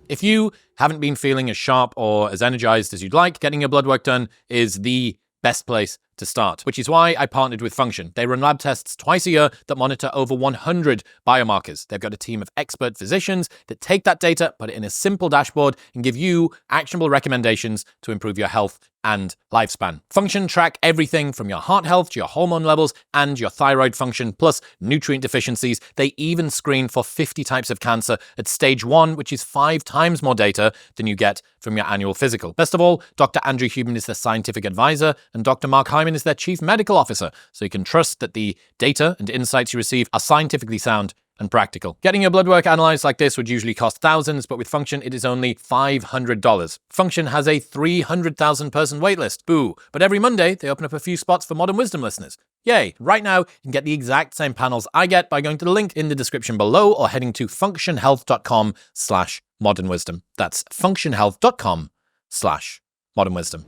If you haven't been feeling as sharp or as energized as you'd like, getting your blood work done is the best place to start, which is why I partnered with Function. They run lab tests twice a year that monitor over 100 biomarkers. They've got a team of expert physicians that take that data, put it in a simple dashboard, and give you actionable recommendations to improve your health and lifespan. Function track everything from your heart health to your hormone levels and your thyroid function, plus nutrient deficiencies. They even screen for 50 types of cancer at stage 1, which is 5 times more data than you get from your annual physical. Best of all, Dr. Andrew Huberman is their scientific advisor, and Dr. Mark Hyman is their chief medical officer, so you can trust that the data and insights you receive are scientifically sound and practical. Getting your blood work analyzed like this would usually cost thousands, but with Function, it is only $500. Function has a 300,000 person waitlist. Boo. But every Monday, they open up a few spots for Modern Wisdom listeners. Yay. Right now, you can get the exact same panels I get by going to the link in the description below or heading to functionhealth.com/modernwisdom. That's functionhealth.com/modernwisdom.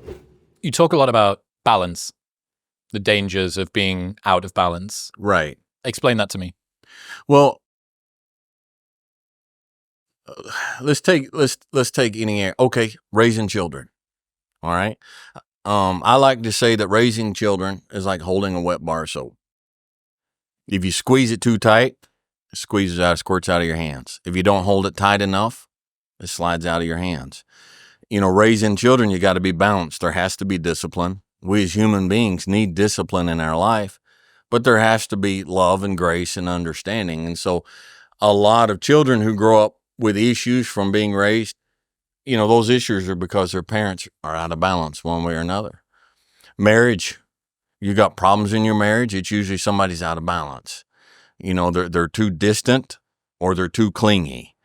You talk a lot about balance, the dangers of being out of balance. Right. Explain that to me. Well, let's take any area. Okay, raising children. All right. I like to say that raising children is like holding a wet bar of soap. If you squeeze it too tight, it squirts out of your hands. If you don't hold it tight enough, it slides out of your hands. Raising children, you got to be balanced. There has to be discipline. We as human beings need discipline in our life, but there has to be love and grace and understanding. And so a lot of children who grow up with issues from being raised, those issues are because their parents are out of balance one way or another. Marriage, you got problems in your marriage, it's usually somebody's out of balance. They're too distant or they're too clingy.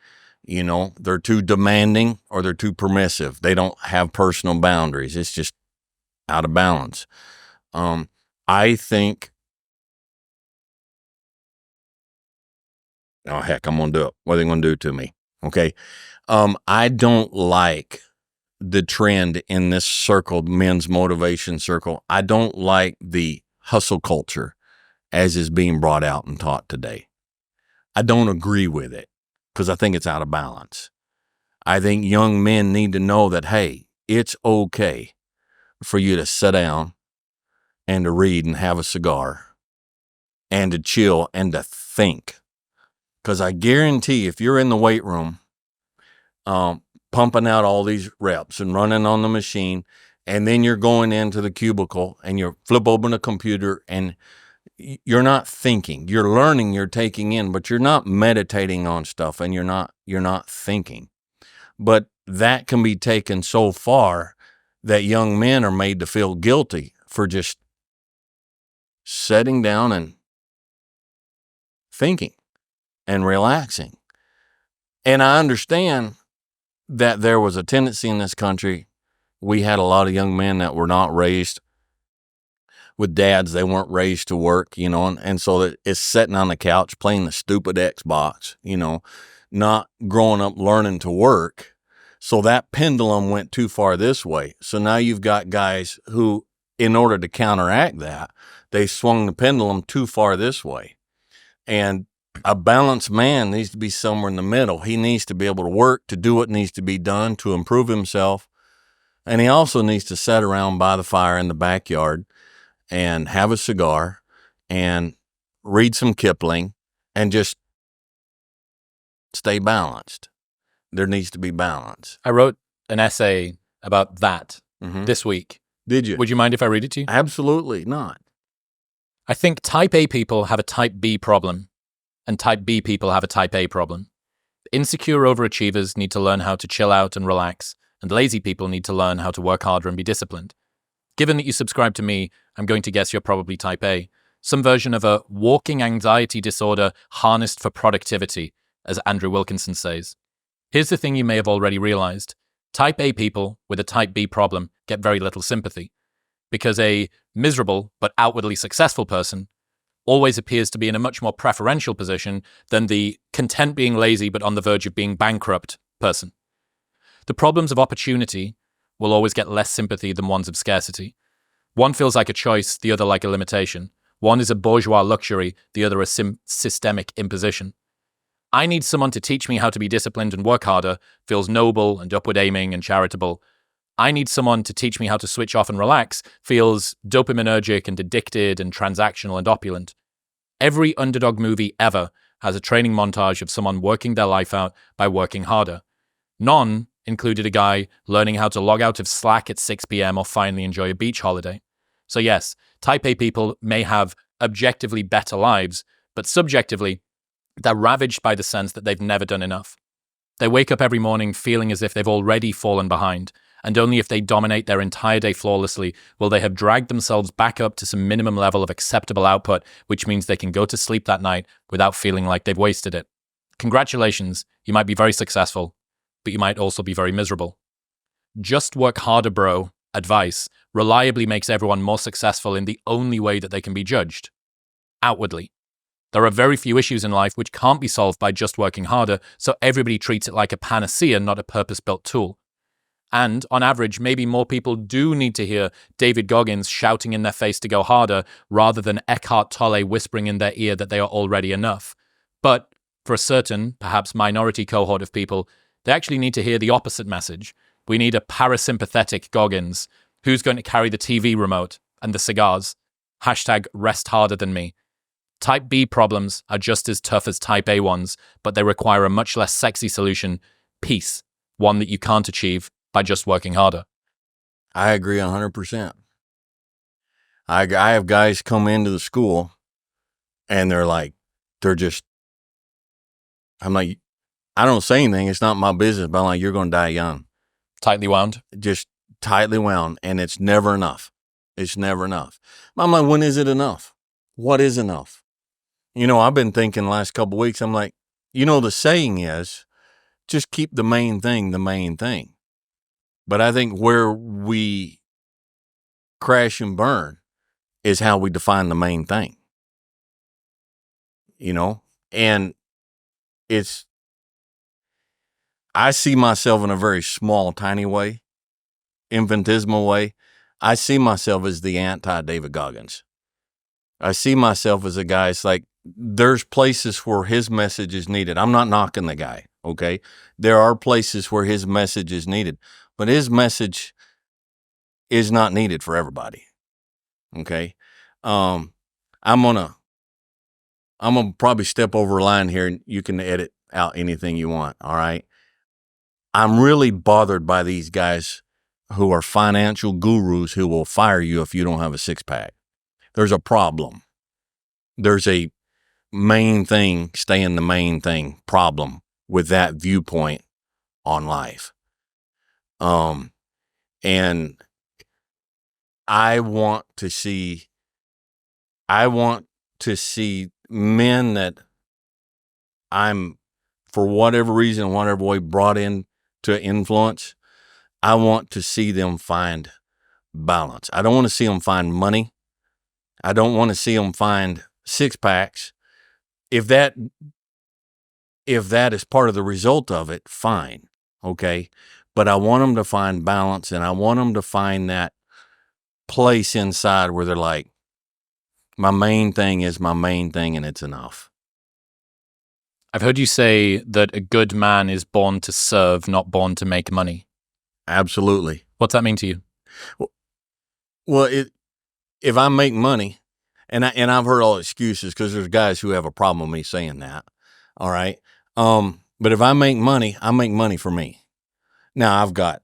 They're too demanding or they're too permissive. They don't have personal boundaries. It's just out of balance. I think, oh, heck, I'm going to do it. What are they going to do to me? Okay. I don't like the trend in this circle, men's motivation circle. I don't like the hustle culture as is being brought out and taught today. I don't agree with it because I think it's out of balance. I think young men need to know that, hey, it's okay for you to sit down and to read and have a cigar and to chill and to think. Because I guarantee if you're in the weight room, pumping out all these reps and running on the machine, and then you're going into the cubicle and you flip open a computer and you're not thinking, you're learning, you're taking in, but you're not meditating on stuff, and you're not thinking. But that can be taken so far that young men are made to feel guilty for just sitting down and thinking and relaxing. And I understand that there was a tendency in this country. We had a lot of young men that were not raised with dads. They weren't raised to work, and so it's sitting on the couch playing the stupid Xbox, not growing up learning to work. So that pendulum went too far this way. So now you've got guys who, in order to counteract that, they swung the pendulum too far this way. And a balanced man needs to be somewhere in the middle. He needs to be able to work, to do what needs to be done, to improve himself. And he also needs to sit around by the fire in the backyard and have a cigar and read some Kipling and just stay balanced. There needs to be balance. I wrote an essay about that this week. Did you? Would you mind if I read it to you? Absolutely not. I think type A people have a type B problem, and type B people have a type A problem. Insecure overachievers need to learn how to chill out and relax, and lazy people need to learn how to work harder and be disciplined. Given that you subscribe to me, I'm going to guess you're probably type A, some version of a walking anxiety disorder harnessed for productivity, as Andrew Wilkinson says. Here's the thing you may have already realized. Type A people with a type B problem get very little sympathy, because a miserable but outwardly successful person always appears to be in a much more preferential position than the content being lazy but on the verge of being bankrupt person. The problems of opportunity will always get less sympathy than ones of scarcity. One feels like a choice, the other like a limitation. One is a bourgeois luxury, the other a systemic imposition. I need someone to teach me how to be disciplined and work harder, feels noble and upward aiming and charitable. I need someone to teach me how to switch off and relax, feels dopaminergic and addicted and transactional and opulent. Every underdog movie ever has a training montage of someone working their life out by working harder. None included a guy learning how to log out of Slack at 6 p.m. or finally enjoy a beach holiday. So yes, type A people may have objectively better lives, but subjectively, they're ravaged by the sense that they've never done enough. They wake up every morning feeling as if they've already fallen behind, and only if they dominate their entire day flawlessly will they have dragged themselves back up to some minimum level of acceptable output, which means they can go to sleep that night without feeling like they've wasted it. Congratulations, you might be very successful, but you might also be very miserable. Just work harder, bro, advice, reliably makes everyone more successful in the only way that they can be judged, outwardly. There are very few issues in life which can't be solved by just working harder, so everybody treats it like a panacea, not a purpose-built tool. And, on average, maybe more people do need to hear David Goggins shouting in their face to go harder rather than Eckhart Tolle whispering in their ear that they are already enough. But, for a certain, perhaps minority cohort of people, they actually need to hear the opposite message. We need a parasympathetic Goggins. Who's going to carry the TV remote and the cigars? Hashtag rest harder than me. Type B problems are just as tough as Type A ones, but they require a much less sexy solution, peace, one that you can't achieve by just working harder. I agree 100%. I have guys come into the school and I'm like, I don't say anything. It's not my business, but I'm like, you're going to die young. Tightly wound? Just tightly wound, and it's never enough. It's never enough. I'm like, when is it enough? What is enough? I've been thinking the last couple of weeks, I'm like, the saying is, just keep the main thing the main thing. But I think where we crash and burn is how we define the main thing. And I see myself in a very small, tiny way, infinitesimal way. I see myself as the anti-David Goggins. I see myself as a guy, it's like, there's places where his message is needed. I'm not knocking the guy, okay? There are places where his message is needed, but his message is not needed for everybody, okay? I'm going to I'm going to probably step over a line here and you can edit out anything you want. All right. I'm really bothered by these guys who are financial gurus who will fire you if you don't have a six-pack. There's a problem. There's a main thing, staying the main thing problem with that viewpoint on life. And I want to see men that I'm, for whatever reason, whatever way, brought in to influence. I want to see them find balance. I don't want to see them find money. I don't want to see them find six packs. If that is part of the result of it, fine. Okay. But I want them to find balance, and I want them to find that place inside where they're like, my main thing is my main thing, and it's enough. I've heard you say that a good man is born to serve, not born to make money. Absolutely. What's that mean to you? Well, if I make money, and I've heard all excuses because there's guys who have a problem with me saying that. All right. But if I make money for me. Now I've got,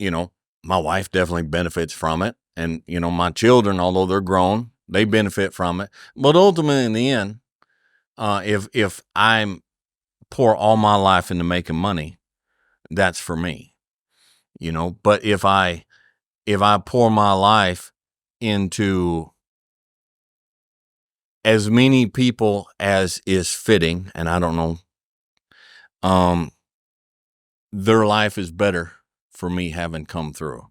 my wife definitely benefits from it. And, my children, although they're grown, they benefit from it. But ultimately in the end, if I'm pour all my life into making money, that's for me, but if I pour my life into as many people as is fitting, and I don't know, their life is better for me having come through.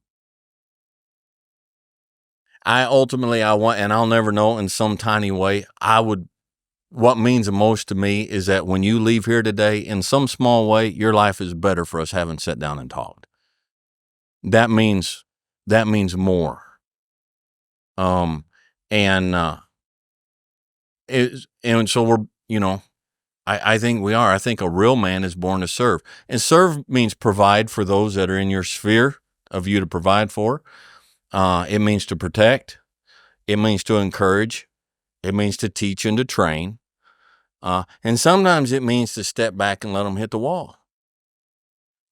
I want, and I'll never know, in some tiny way, what means the most to me is that when you leave here today, in some small way, your life is better for us having sat down and talked. That means more. And so we're, I think we are. I think a real man is born to serve. And serve means provide for those that are in your sphere of you to provide for. It means to protect. It means to encourage. It means to teach and to train. And sometimes it means to step back and let them hit the wall.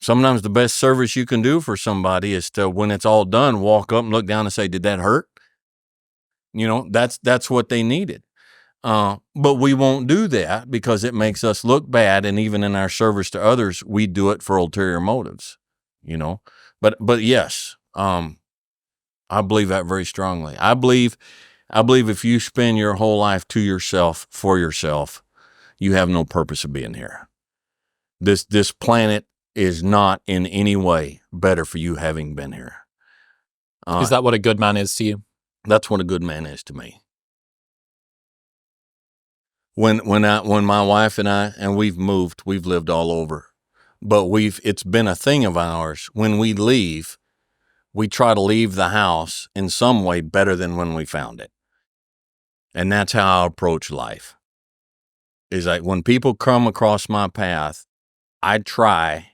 Sometimes the best service you can do for somebody is to, when it's all done, walk up and look down and say, did that hurt? That's what they needed. But we won't do that because it makes us look bad. And even in our service to others, we do it for ulterior motives, but yes, I believe that very strongly. I believe if you spend your whole life to yourself, for yourself, you have no purpose of being here. This planet is not in any way better for you having been here. Is that what a good man is to you? That's what a good man is to me. When my wife and I, and we've lived all over, but it's been a thing of ours. When we leave, we try to leave the house in some way better than when we found it. And that's how I approach life. Is like when people come across my path, I try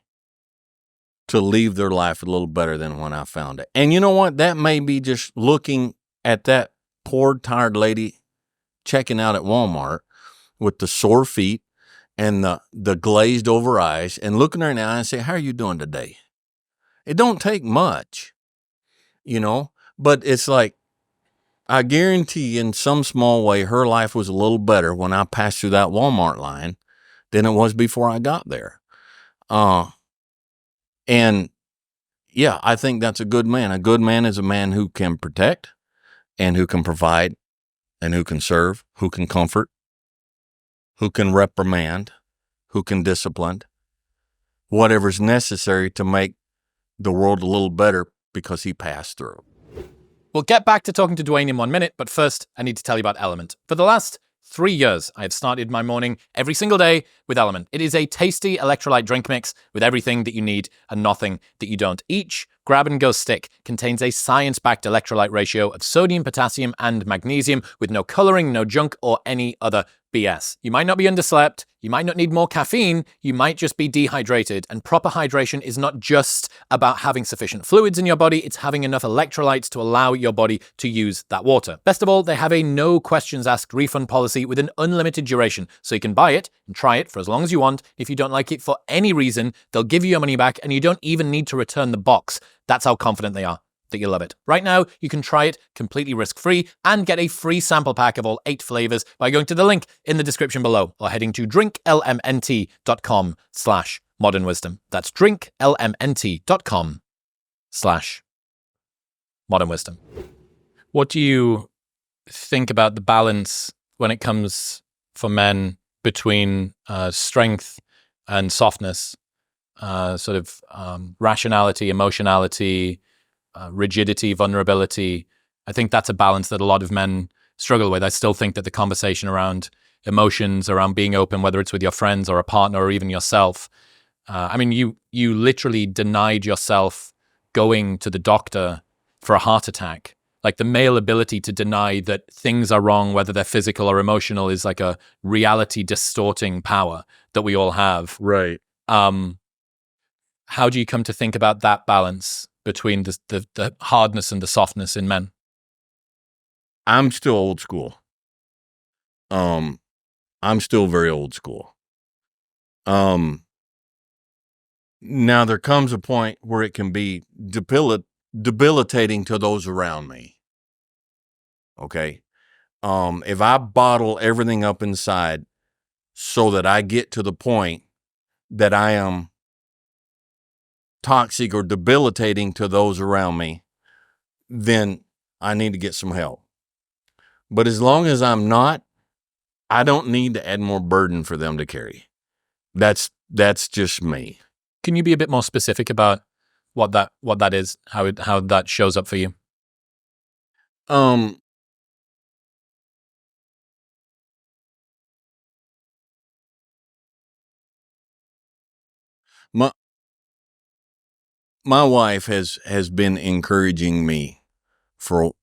to leave their life a little better than when I found it. And you know what? That may be just looking at that poor, tired lady checking out at Walmart with the sore feet and the glazed over eyes, and looking her in the eye and say, how are you doing today? It don't take much, but it's like, I guarantee in some small way, her life was a little better when I passed through that Walmart line than it was before I got there. And yeah, I think that's a good man. A good man is a man who can protect and who can provide and who can serve, who can comfort, who can reprimand, who can discipline, whatever's necessary to make the world a little better because he passed through. We'll get back to talking to Dewayne in 1 minute, but first I need to tell you about Element. For the last 3 years, I have started my morning every single day with Element. It is a tasty electrolyte drink mix with everything that you need and nothing that you don't. Each grab-and-go stick contains a science-backed electrolyte ratio of sodium, potassium, and magnesium with no coloring, no junk, or any other BS. You might not be underslept. You might not need more caffeine. You might just be dehydrated. And proper hydration is not just about having sufficient fluids in your body. It's having enough electrolytes to allow your body to use that water. Best of all, they have a no questions asked refund policy with an unlimited duration. So you can buy it and try it for as long as you want. If you don't like it for any reason, they'll give you your money back and you don't even need to return the box. That's how confident they are that you love it. Right now, you can try it completely risk-free and get a free sample pack of all 8 flavors by going to the link in the description below or heading to drinklmnt.com/modernwisdom. That's drinklmnt.com/modernwisdom. What do you think about the balance when it comes for men between strength and softness, rationality, emotionality, rigidity, vulnerability? I think that's a balance that a lot of men struggle with. I still think that the conversation around emotions, around being open, whether it's with your friends or a partner or even yourself. You literally denied yourself going to the doctor for a heart attack. Like the male ability to deny that things are wrong, whether they're physical or emotional, is like a reality distorting power that we all have. Right. How do you come to think about that balance between the hardness and the softness in men? I'm still old school. I'm still very old school. Now there comes a point where it can be debilitating to those around me. Okay. If I bottle everything up inside so that I get to the point that I am toxic or debilitating to those around me, then I need to get some help. But as long as I'm not, I don't need to add more burden for them to carry. That's just me. Can you be a bit more specific about what that is, how that shows up for you? My wife has been encouraging me for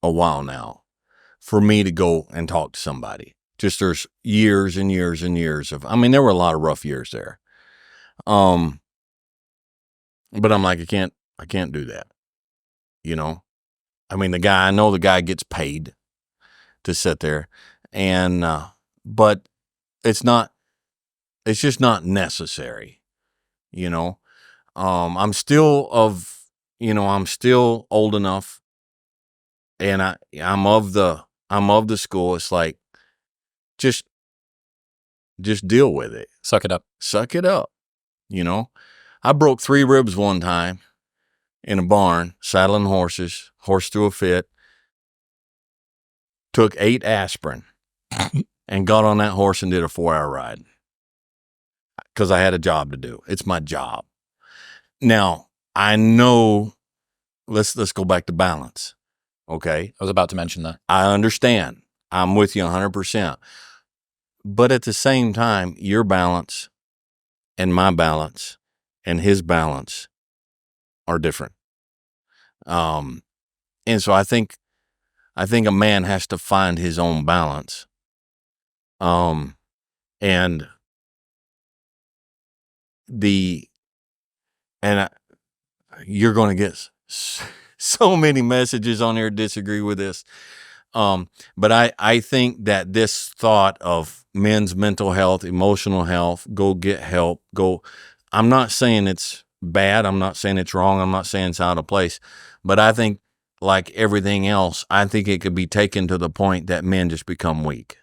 a while now for me to go and talk to somebody. Just there's years and years and years of, there were a lot of rough years there. But I'm like, I can't do that. The guy gets paid to sit there and, but it's just not necessary, I'm still old enough and I'm of the school. It's like, just deal with it. Suck it up. I broke 3 ribs one time in a barn, saddling horses, horse threw a fit, took 8 aspirin and got on that horse and did a 4-hour ride because I had a job to do. It's my job. Now, I know, let's go back to balance, okay? I was about to mention that. I understand. I'm with you 100%. But at the same time, your balance and my balance and his balance are different. And so I think a man has to find his own balance. You're going to get so many messages on here disagree with this. But I think that this thought of men's mental health, emotional health, go get help, I'm not saying it's bad. I'm not saying it's wrong. I'm not saying it's out of place. But I think, like everything else, I think it could be taken to the point that men just become weak.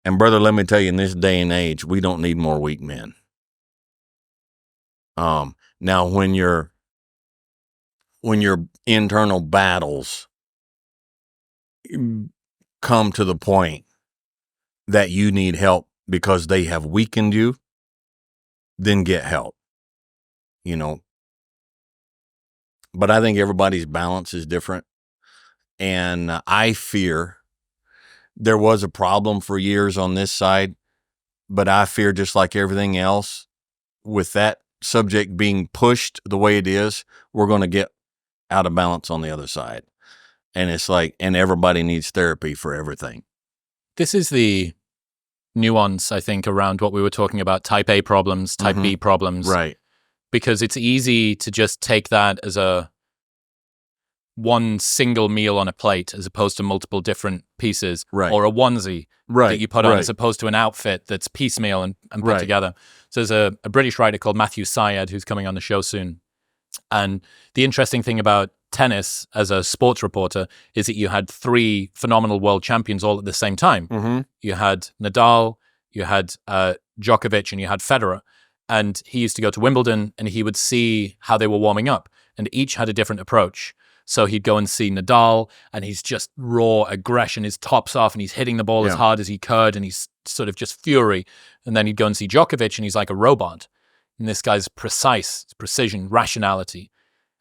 And brother, let me tell you, in this day and age, we don't need more weak men. Now when your internal battles come to the point that you need help because they have weakened you, then get help, But I think everybody's balance is different. And I fear there was a problem for years on this side, but I fear, just like everything else, with that subject being pushed the way it is, we're going to get out of balance on the other side. And it's like, and everybody needs therapy for everything. This is the nuance, I think, around what we were talking about, type A problems, type B problems. Right. Because it's easy to just take that as a one single meal on a plate as opposed to multiple different pieces, right, or a onesie right, that you put on right, as opposed to an outfit that's piecemeal and put right, together. So there's a British writer called Matthew Syed who's coming on the show soon. And the interesting thing about tennis as a sports reporter is that you had three phenomenal world champions all at the same time. You had Nadal, you had Djokovic, and you had Federer. And he used to go to Wimbledon and he would see how they were warming up, and each had a different approach. So he'd go and see Nadal, and he's just raw aggression, his top's off, and he's hitting the ball as hard as he could, and he's sort of just fury. And then he'd go and see Djokovic, and he's like a robot. And this guy's precise, precision, rationality.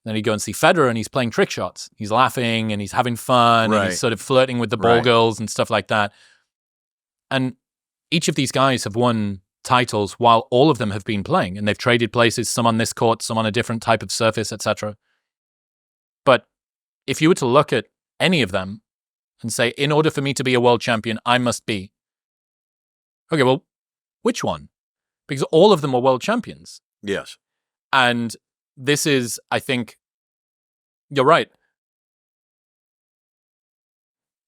And then he'd go and see Federer, and he's playing trick shots. He's laughing, and he's having fun, and he's sort of flirting with the ball girls and stuff like that. And each of these guys have won titles while all of them have been playing, and they've traded places, some on this court, some on a different type of surface, etc. But if you were to look at any of them and say, in order for me to be a world champion, I must be, okay, well, which one? Because all of them were world champions. Yes. And this is, I think, you're right.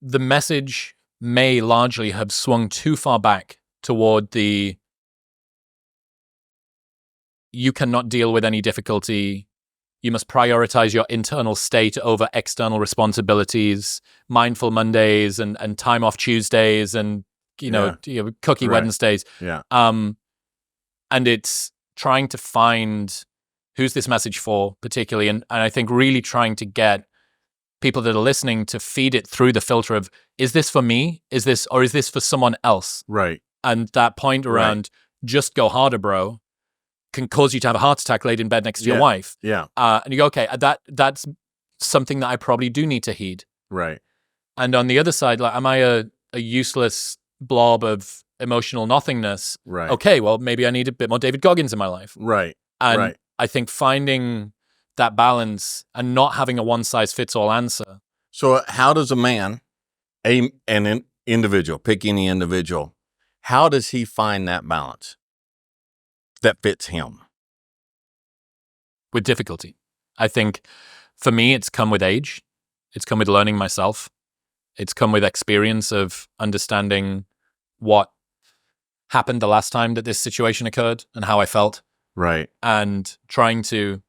The message may largely have swung too far back toward the you cannot deal with any difficulty. You must prioritize your internal state over external responsibilities, mindful Mondays and time off Tuesdays and, cookie Wednesdays. Yeah. And it's trying to find who's this message for particularly. And I think really trying to get people that are listening to feed it through the filter of, is this for me? Is this for someone else? Right. And that point around just go harder, bro, can cause you to have a heart attack laid in bed next to your wife. Yeah. And you go, okay, that's something that I probably do need to heed. Right. And on the other side, like, am I a useless blob of emotional nothingness? Right. Okay, well, maybe I need a bit more David Goggins in my life. Right. And I think finding that balance and not having a one-size-fits-all answer. So how does a man, an individual, pick any individual, how does he find that balance that fits him? With difficulty. I think for me, it's come with age. It's come with learning myself. It's come with experience of understanding what happened the last time that this situation occurred and how I felt. Right. And trying to.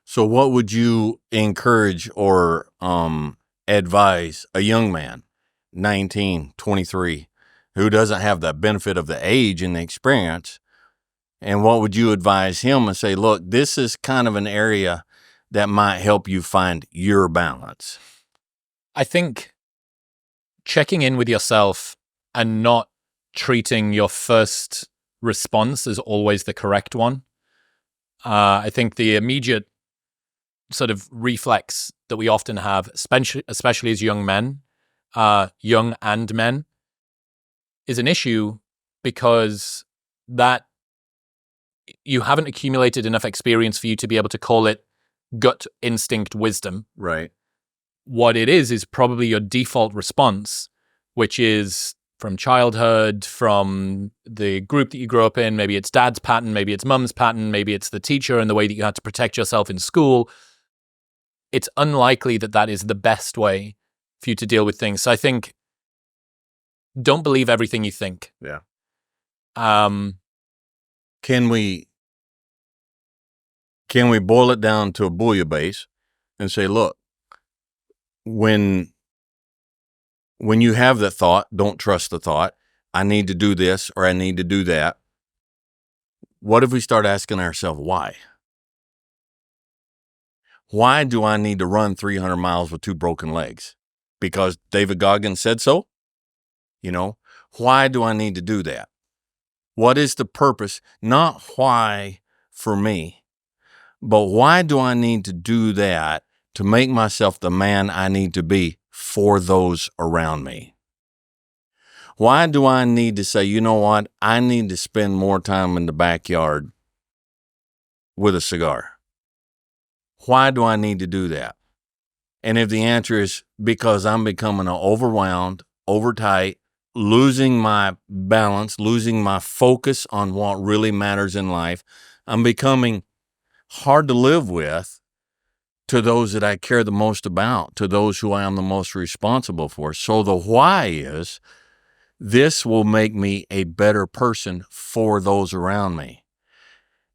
So what would you encourage or advise a young man, 19, 23, who doesn't have the benefit of the age and the experience? And what would you advise him and say, look, this is kind of an area that might help you find your balance? I think checking in with yourself and not treating your first response as always the correct one. I think the immediate sort of reflex that we often have, especially as young men, young and men, is an issue because that you haven't accumulated enough experience for you to be able to call it gut instinct wisdom. Right. What it is probably your default response, which is from childhood, from the group that you grew up in. Maybe it's dad's pattern, maybe it's mum's pattern, maybe it's the teacher and the way that you had to protect yourself in school. It's unlikely that that is the best way for you to deal with things. So I think don't believe everything you think. Yeah. Can we boil it down to a bouillabaisse and say, look, when you have that thought, don't trust the thought. I need to do this or I need to do that. What if we start asking ourselves why? Why do I need to run 300 miles with 2 broken legs? Because David Goggins said so? Why do I need to do that? What is the purpose? Not why for me, but why do I need to do that to make myself the man I need to be for those around me? Why do I need to say, you know what? I need to spend more time in the backyard with a cigar. Why do I need to do that? And if the answer is because I'm becoming an overwhelmed, overtight, losing my balance, losing my focus on what really matters in life. I'm becoming hard to live with to those that I care the most about, to those who I am the most responsible for. So the why is, this will make me a better person for those around me.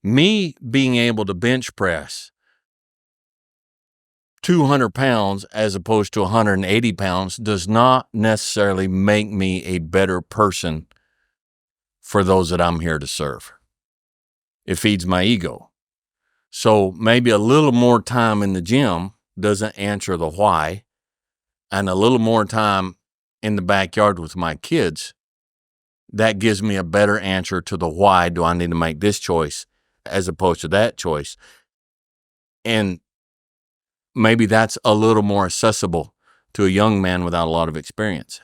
Me being able to bench press 200 pounds as opposed to 180 pounds does not necessarily make me a better person for those that I'm here to serve. It feeds my ego. So maybe a little more time in the gym doesn't answer the why, and a little more time in the backyard with my kids, that gives me a better answer to the why do I need to make this choice as opposed to that choice. And maybe that's a little more accessible to a young man without a lot of experience.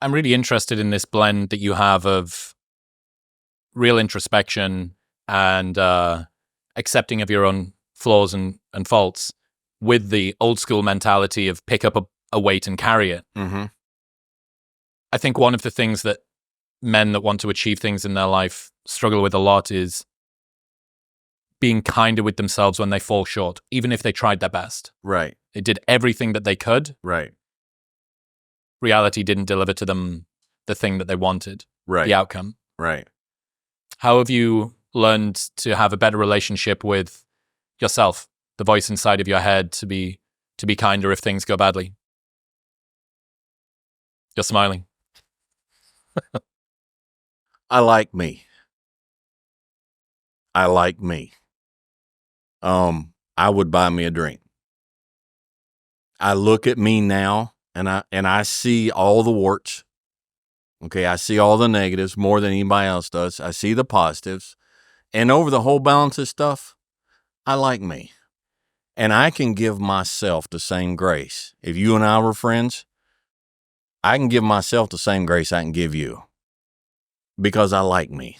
I'm really interested in this blend that you have of real introspection and accepting of your own flaws and faults with the old school mentality of pick up a weight and carry it. Mm-hmm. I think one of the things that men that want to achieve things in their life struggle with a lot is being kinder with themselves when they fall short, even if they tried their best. Right. They did everything that they could. Right. Reality didn't deliver to them the thing that they wanted, Right. the outcome. Right. How have you learned to have a better relationship with yourself, the voice inside of your head, to be kinder if things go badly? You're smiling. I like me. I like me. I would buy me a drink. I look at me now and I see all the warts. Okay, I see all the negatives more than anybody else does. I see the positives. And over the whole balance of stuff, I like me. And I can give myself the same grace. If you and I were friends, I can give myself the same grace I can give you because I like me.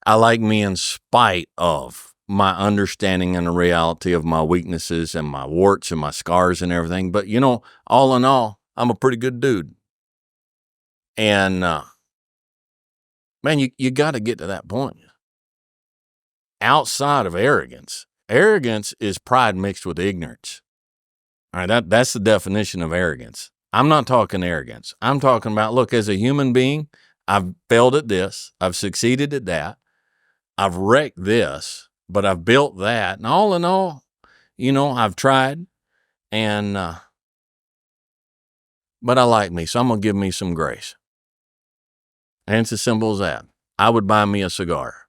I like me in spite of my understanding and the reality of my weaknesses and my warts and my scars and everything. But, all in all, I'm a pretty good dude. And, man, you got to get to that point. Outside of arrogance is pride mixed with ignorance. All right, that's the definition of arrogance. I'm not talking arrogance. I'm talking about, look, as a human being, I've failed at this. I've succeeded at that. I've wrecked this, but I've built that. And all in all, I've tried. And, but I like me, so I'm going to give me some grace. And it's as simple as that. I would buy me a cigar.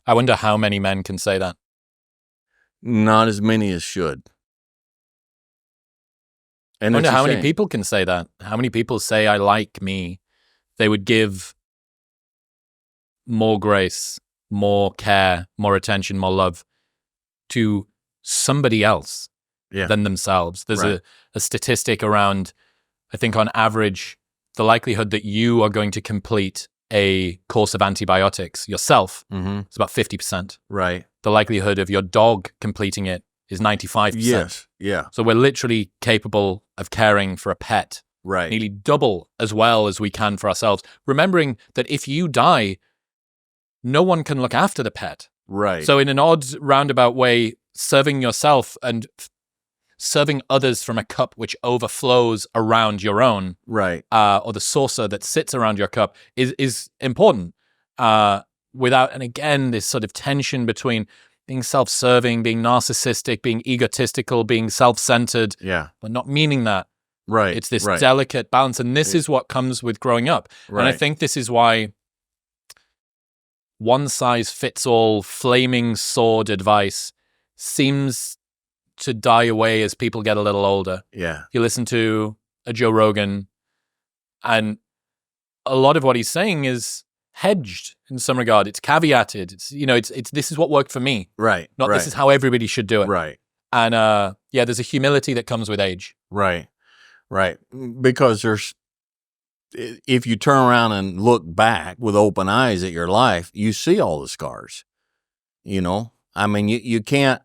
I wonder how many men can say that. Not as many as should. And I wonder how many people can say that. How many people say, I like me? They would give more grace, more care, more attention, more love to somebody else than themselves. There's a statistic around, I think on average, the likelihood that you are going to complete a course of antibiotics yourself is about 50%. Right. The likelihood of your dog completing it is 95%. Yes. Yeah. So we're literally capable of caring for a pet nearly double as well as we can for ourselves. Remembering that if you die, no one can look after the pet. Right. So in an odd roundabout way, serving yourself and serving others from a cup which overflows around your own, or the saucer that sits around your cup is important. And again, this sort of tension between being self-serving, being narcissistic, being egotistical, being self-centered, but not meaning that. Right. It's this delicate balance, and this is what comes with growing up. Right. And I think this is why one-size-fits-all flaming sword advice seems to die away as people get a little older. Yeah. You listen to a Joe Rogan, and a lot of what he's saying is hedged in some regard. It's caveated. It's this is what worked for me. Right. Not this is how everybody should do it. Right. And there's a humility that comes with age. Right. Right. Because if you turn around and look back with open eyes at your life, you see all the scars. I mean, you can't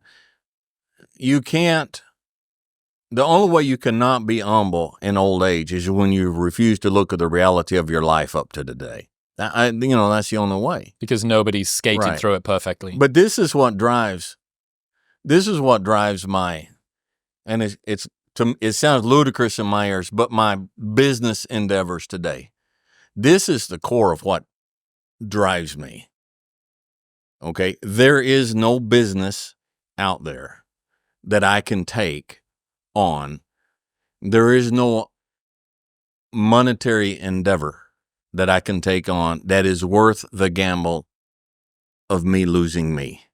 The only way you cannot be humble in old age is when you refuse to look at the reality of your life up to today. That's the only way. Because nobody's skated Right. through it perfectly. But this is what drives my, and it sounds ludicrous in my ears, but my business endeavors today. This is the core of what drives me. Okay? There is no business out there that I can take on. There is no monetary endeavor that I can take on that is worth the gamble of me losing me.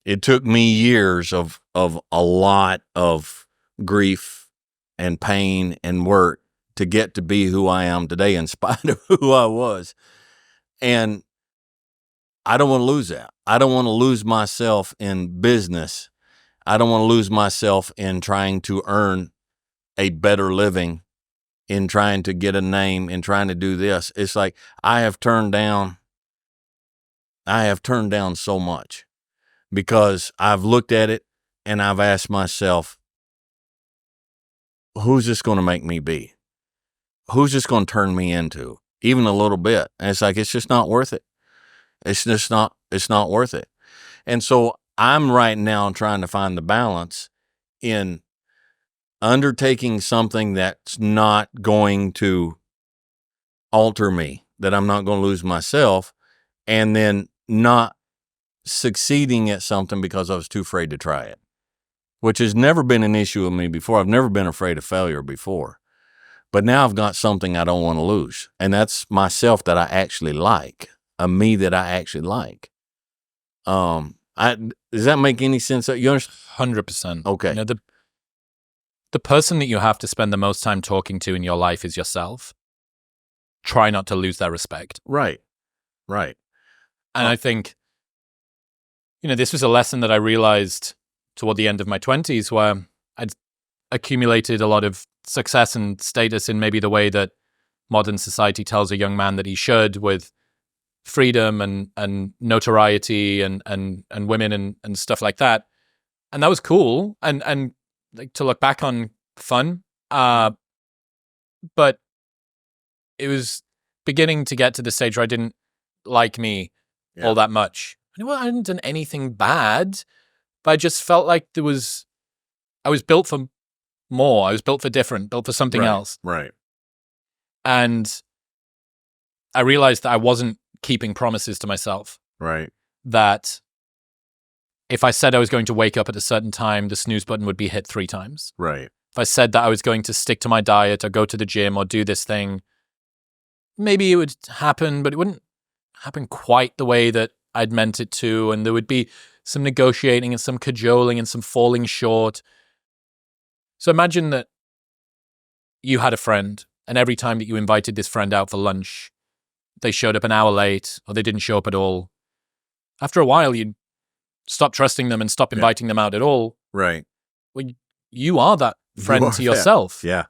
It took me years of a lot of grief and pain and work to get to be who I am today in spite of who I was. And I don't want to lose that. I don't want to lose myself in business. I don't want to lose myself in trying to earn a better living, in trying to get a name, in trying to do this. It's like I have turned down so much because I've looked at it and I've asked myself, who's this going to make me be? Who's this going to turn me into? Even a little bit. And it's like, it's just not worth it. It's not worth it. And so I'm right now trying to find the balance in undertaking something that's not going to alter me, that I'm not going to lose myself, and then not succeeding at something because I was too afraid to try it, which has never been an issue with me before. I've never been afraid of failure before. But now I've got something I don't want to lose, and that's myself that I actually like, a me that I actually like. Does that make any sense? You understand? 100%. Okay. The person that you have to spend the most time talking to in your life is yourself. Try not to lose that respect. Right. And I think, this was a lesson that I realized toward the end of my 20s, where I'd accumulated a lot of success and status in maybe the way that modern society tells a young man that he should, with freedom and notoriety and women and stuff like that. And that was cool. And like, to look back on, fun. But it was beginning to get to the stage where I didn't like me all that much. I hadn't done anything bad, but I just felt like I was built for more. I was built for different, built for something else. Right. And I realized that I wasn't keeping promises to myself. Right. That if I said I was going to wake up at a certain time, the snooze button would be hit 3 times. Right. If I said that I was going to stick to my diet or go to the gym or do this thing, maybe it would happen, but it wouldn't happen quite the way that I'd meant it to. And there would be some negotiating and some cajoling and some falling short. So imagine that you had a friend, and every time that you invited this friend out for lunch, they showed up an hour late or they didn't show up at all. After a while, you'd stop trusting them and stop inviting them out at all. Right. Well, you are that friend to yourself. Yeah.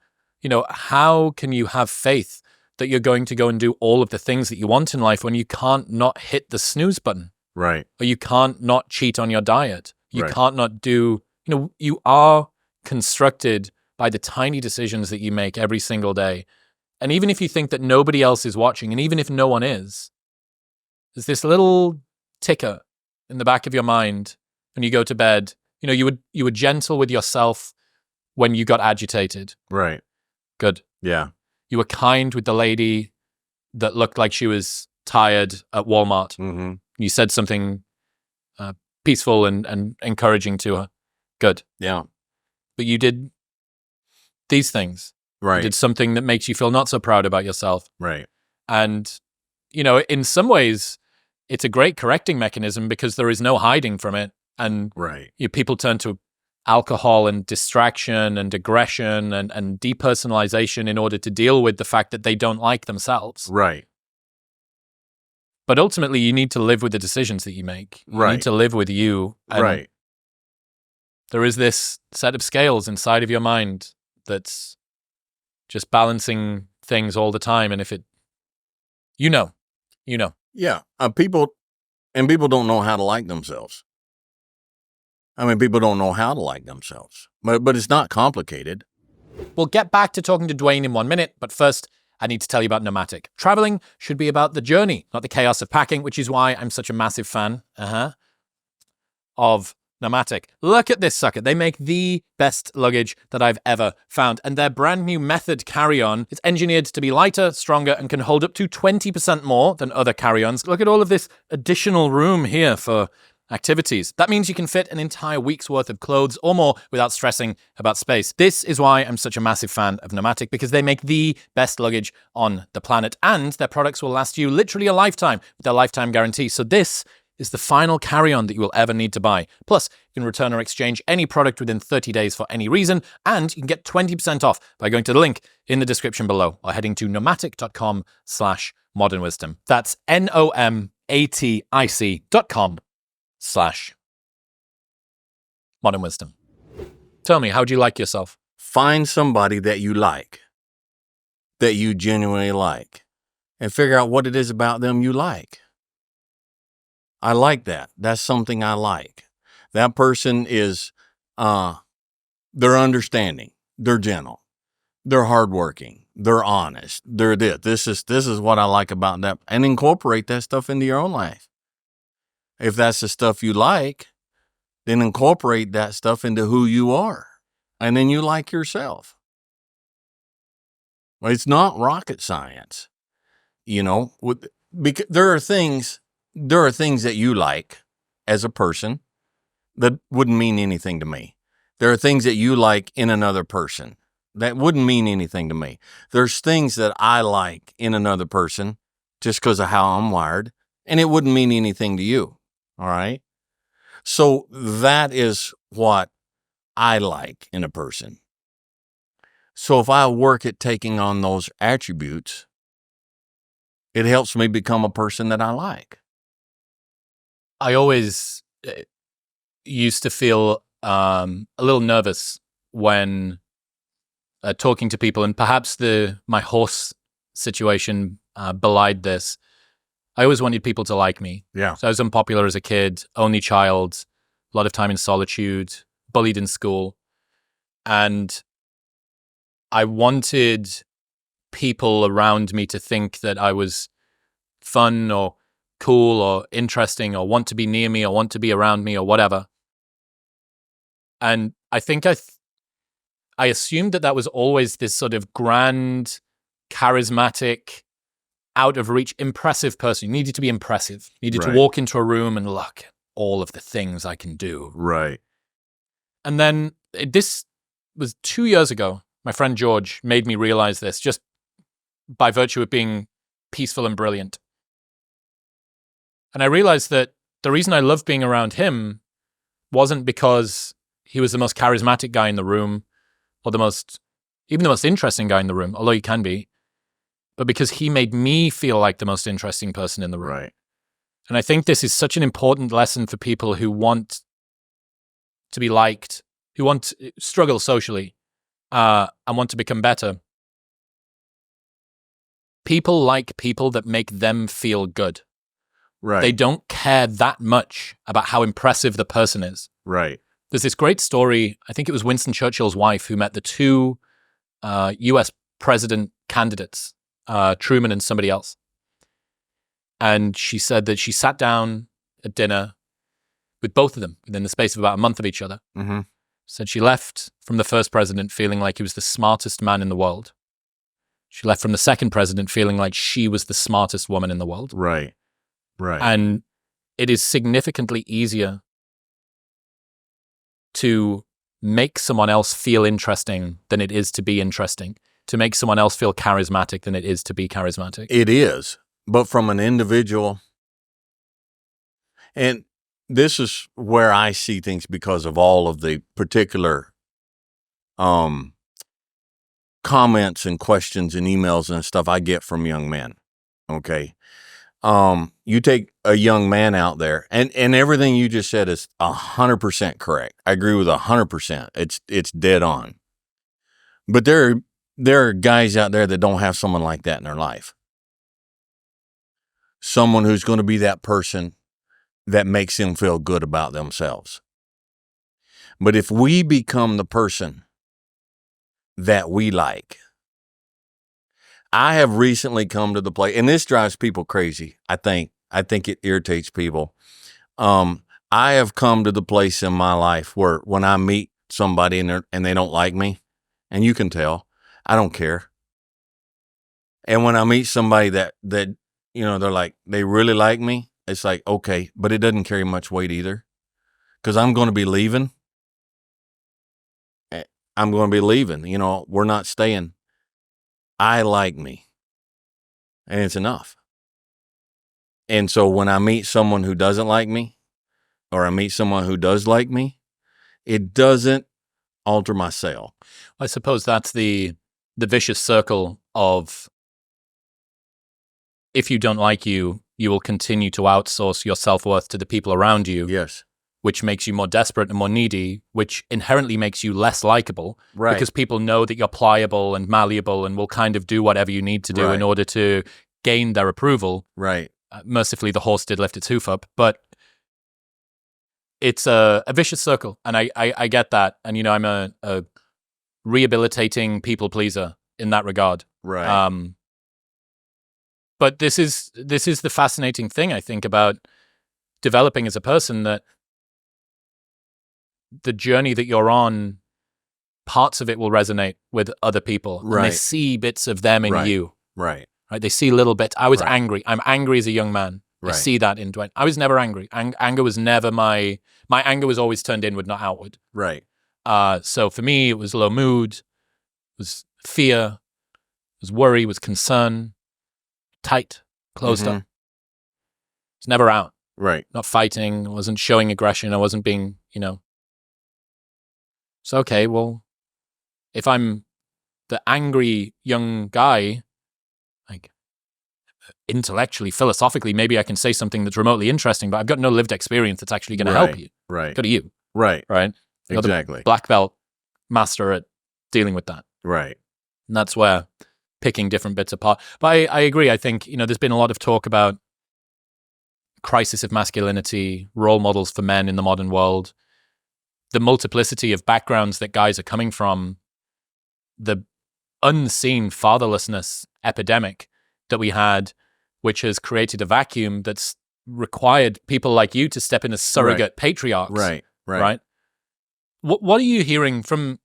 How can you have faith that you're going to go and do all of the things that you want in life when you can't not hit the snooze button? Right. Or you can't not cheat on your diet. You Right. can't not do, you are constructed by the tiny decisions that you make every single day. And even if you think that nobody else is watching, and even if no one is, there's this little ticker in the back of your mind when you go to bed. You were gentle with yourself when you got agitated. Right. Good. Yeah. You were kind with the lady that looked like she was tired at Walmart. Mm-hmm. You said something peaceful and encouraging to her. Good. Yeah. But you did these things. Right. You did something that makes you feel not so proud about yourself. Right. And, in some ways, it's a great correcting mechanism because there is no hiding from it. And Right. People turn to alcohol and distraction and aggression and depersonalization in order to deal with the fact that they don't like themselves. Right. But ultimately, you need to live with the decisions that you make. You Right. need to live with you. And Right. there is this set of scales inside of your mind that's just balancing things all the time. And if it, you know. Yeah. People don't know how to like themselves. I mean, people don't know how to like themselves, but it's not complicated. We'll get back to talking to Dewayne in 1 minute, but first, I need to tell you about Nomadic. Traveling should be about the journey, not the chaos of packing, which is why I'm such a massive fan of Nomadic. Look at this sucker. They make the best luggage that I've ever found. And their brand new Method carry-on is engineered to be lighter, stronger, and can hold up to 20% more than other carry-ons. Look at all of this additional room here for activities. That means you can fit an entire week's worth of clothes or more without stressing about space. This is why I'm such a massive fan of Nomadic, because they make the best luggage on the planet, and their products will last you literally a lifetime with their lifetime guarantee. So this is the final carry-on that you will ever need to buy. Plus, you can return or exchange any product within 30 days for any reason, and you can get 20% off by going to the link in the description below or heading to nomadic.com/modernwisdom. That's nomatic.com/modern wisdom. Tell me, how do you like yourself? Find somebody that you like, that you genuinely like, and figure out what it is about them you like. I like that. That's something I like. That person is, they're understanding, they're gentle, they're hardworking, they're honest, they're this. This is what I like about that, and incorporate that stuff into your own life. If that's the stuff you like, then incorporate that stuff into who you are, and then you like yourself. It's not rocket science, because there are things that you like as a person that wouldn't mean anything to me. There are things that you like in another person that wouldn't mean anything to me. There's things that I like in another person just because of how I'm wired, and it wouldn't mean anything to you. All right? So that is what I like in a person. So if I work at taking on those attributes, it helps me become a person that I like. I always used to feel a little nervous when talking to people, and perhaps my horse situation belied this. I always wanted people to like me. Yeah. So I was unpopular as a kid, only child, a lot of time in solitude, bullied in school. And I wanted people around me to think that I was fun or cool or interesting or want to be near me or want to be around me or whatever. And I think I assumed that was always this sort of grand, charismatic, out of reach, impressive person. You needed to be impressive. You needed to walk into a room and look at all of the things I can do. Right. And then this was 2 years ago. My friend George made me realize this just by virtue of being peaceful and brilliant. And I realized that the reason I loved being around him wasn't because he was the most charismatic guy in the room or even the most interesting guy in the room, although he can be, but because he made me feel like the most interesting person in the room. Right. And I think this is such an important lesson for people who want to be liked, who struggle socially, and want to become better. People like people that make them feel good. Right. They don't care that much about how impressive the person is. Right. There's this great story, I think it was Winston Churchill's wife who met the two US president candidates, Truman and somebody else. And she said that she sat down at dinner with both of them within the space of about a month of each other. Mm-hmm. Said she left from the first president feeling like he was the smartest man in the world. She left from the second president feeling like she was the smartest woman in the world. Right. Right. And it is significantly easier to make someone else feel interesting than it is to be interesting, to make someone else feel charismatic than it is to be charismatic. It is, but from an individual. And this is where I see things because of all of the particular comments and questions and emails and stuff I get from young men. Okay. You take a young man out there, and everything you just said is 100% correct. I agree with 100%. It's dead on. But there are guys out there that don't have someone like that in their life. Someone who's going to be that person that makes them feel good about themselves. But if we become the person that we like, I have recently come to the place, and this drives people crazy. I think it irritates people. I have come to the place in my life where when I meet somebody and they don't like me, and you can tell, I don't care. And when I meet somebody that they're like, they really like me, it's like, okay, but it doesn't carry much weight either, because I'm going to be leaving. We're not staying. I like me, and it's enough. And so when I meet someone who doesn't like me, or I meet someone who does like me, it doesn't alter my sale. I suppose that's the vicious circle of, if you don't like you, you will continue to outsource your self-worth to the people around you. Yes. Which makes you more desperate and more needy, which inherently makes you less likable. Right. Because people know that you're pliable and malleable and will kind of do whatever you need to do in order to gain their approval. Right. Mercifully, the horse did lift its hoof up, but it's a vicious circle. And I get that. And, I'm a rehabilitating people pleaser in that regard. Right. But this is the fascinating thing, I think, about developing as a person, that the journey that you're on, parts of it will resonate with other people. Right. And they see bits of them in you. Right. They see little bits. I was angry. I'm angry as a young man. Right. I see that in Dwayne. I was never angry. Anger was never my anger was always turned inward, not outward. Right. So for me, it was low mood, it was fear, it was worry, it was concern, tight, closed up. It's never out. Right. Not fighting. I wasn't showing aggression. I wasn't being, So, okay, well, if I'm the angry young guy, like intellectually, philosophically, maybe I can say something that's remotely interesting, but I've got no lived experience that's actually going to help you. Right. Go to you. Right. Right. You're exactly. The black belt master at dealing with that. Right. And that's where picking different bits apart. But I agree. I think, there's been a lot of talk about crisis of masculinity, role models for men in the modern world, the multiplicity of backgrounds that guys are coming from, the unseen fatherlessness epidemic that we had, which has created a vacuum that's required people like you to step in as surrogate patriarchs. Right. What are you hearing from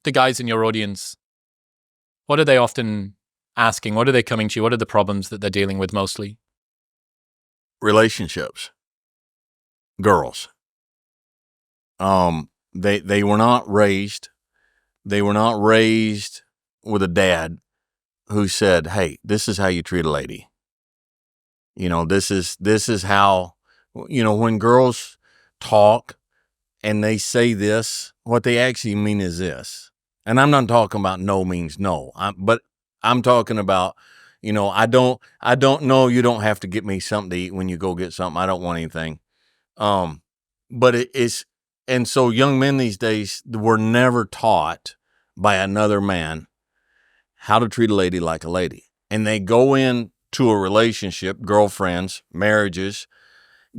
the guys in your audience? What are they often asking? What are they coming to you? What are the problems that they're dealing with mostly? Relationships. Girls. They were not raised. They were not raised with a dad who said, "Hey, this is how you treat a lady." This is how, when girls talk and they say this, what they actually mean is this. And I'm not talking about no means no. But I'm talking about, I don't know. You don't have to get me something to eat when you go get something. I don't want anything. But it's, and so young men these days were never taught by another man how to treat a lady like a lady. And they go into a relationship, girlfriends, marriages,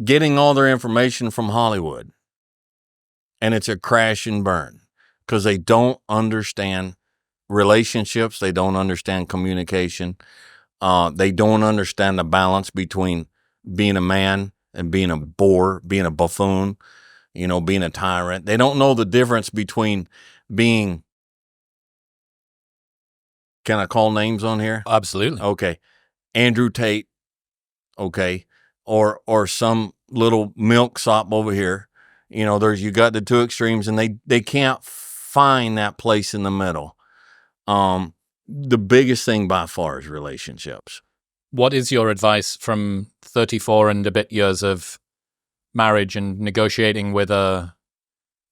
getting all their information from Hollywood. And it's a crash and burn because they don't understand relationships. They don't understand communication. They don't understand the balance between being a man and being a bore, being a buffoon, being a tyrant. They don't know the difference between being, can I call names on here? Absolutely. Okay. Andrew Tate. Okay. Or some little milksop over here. You got the two extremes, and they can't find that place in the middle. The biggest thing by far is relationships. What is your advice from 34 and a bit years of marriage and negotiating with a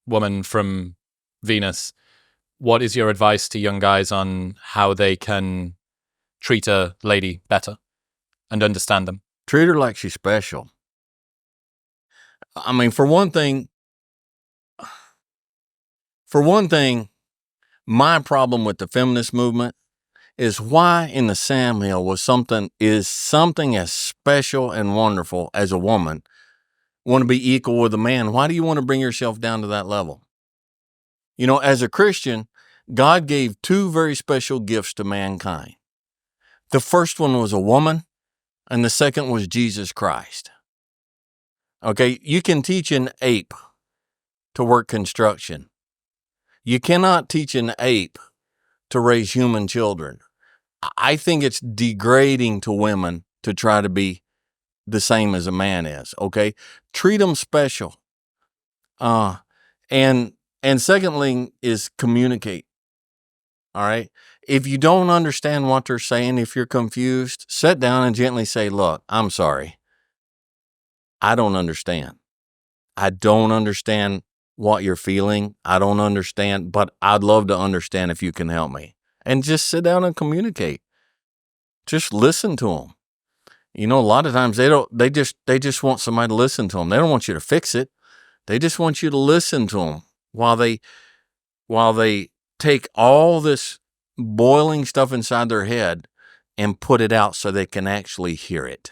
woman from Venus? What is your advice to young guys on how they can treat a lady better and understand them? Treat her like she's special. I mean, for one thing, my problem with the feminist movement is why in the Sam Hill was something as special and wonderful as a woman want to be equal with a man. Why do you want to bring yourself down to that level? As a Christian, God gave two very special gifts to mankind. The first one was a woman, and the second was Jesus Christ. Okay, you can teach an ape to work construction. You cannot teach an ape to raise human children. I think it's degrading to women to try to be the same as a man is, okay? Treat them special. And secondly is communicate, all right? If you don't understand what they're saying, if you're confused, sit down and gently say, look, I'm sorry. I don't understand. I don't understand what you're feeling. I don't understand, but I'd love to understand if you can help me. And just sit down and communicate. Just listen to them. A lot of times they just want somebody to listen to them. They don't want you to fix it. They just want you to listen to them while they take all this boiling stuff inside their head and put it out so they can actually hear it.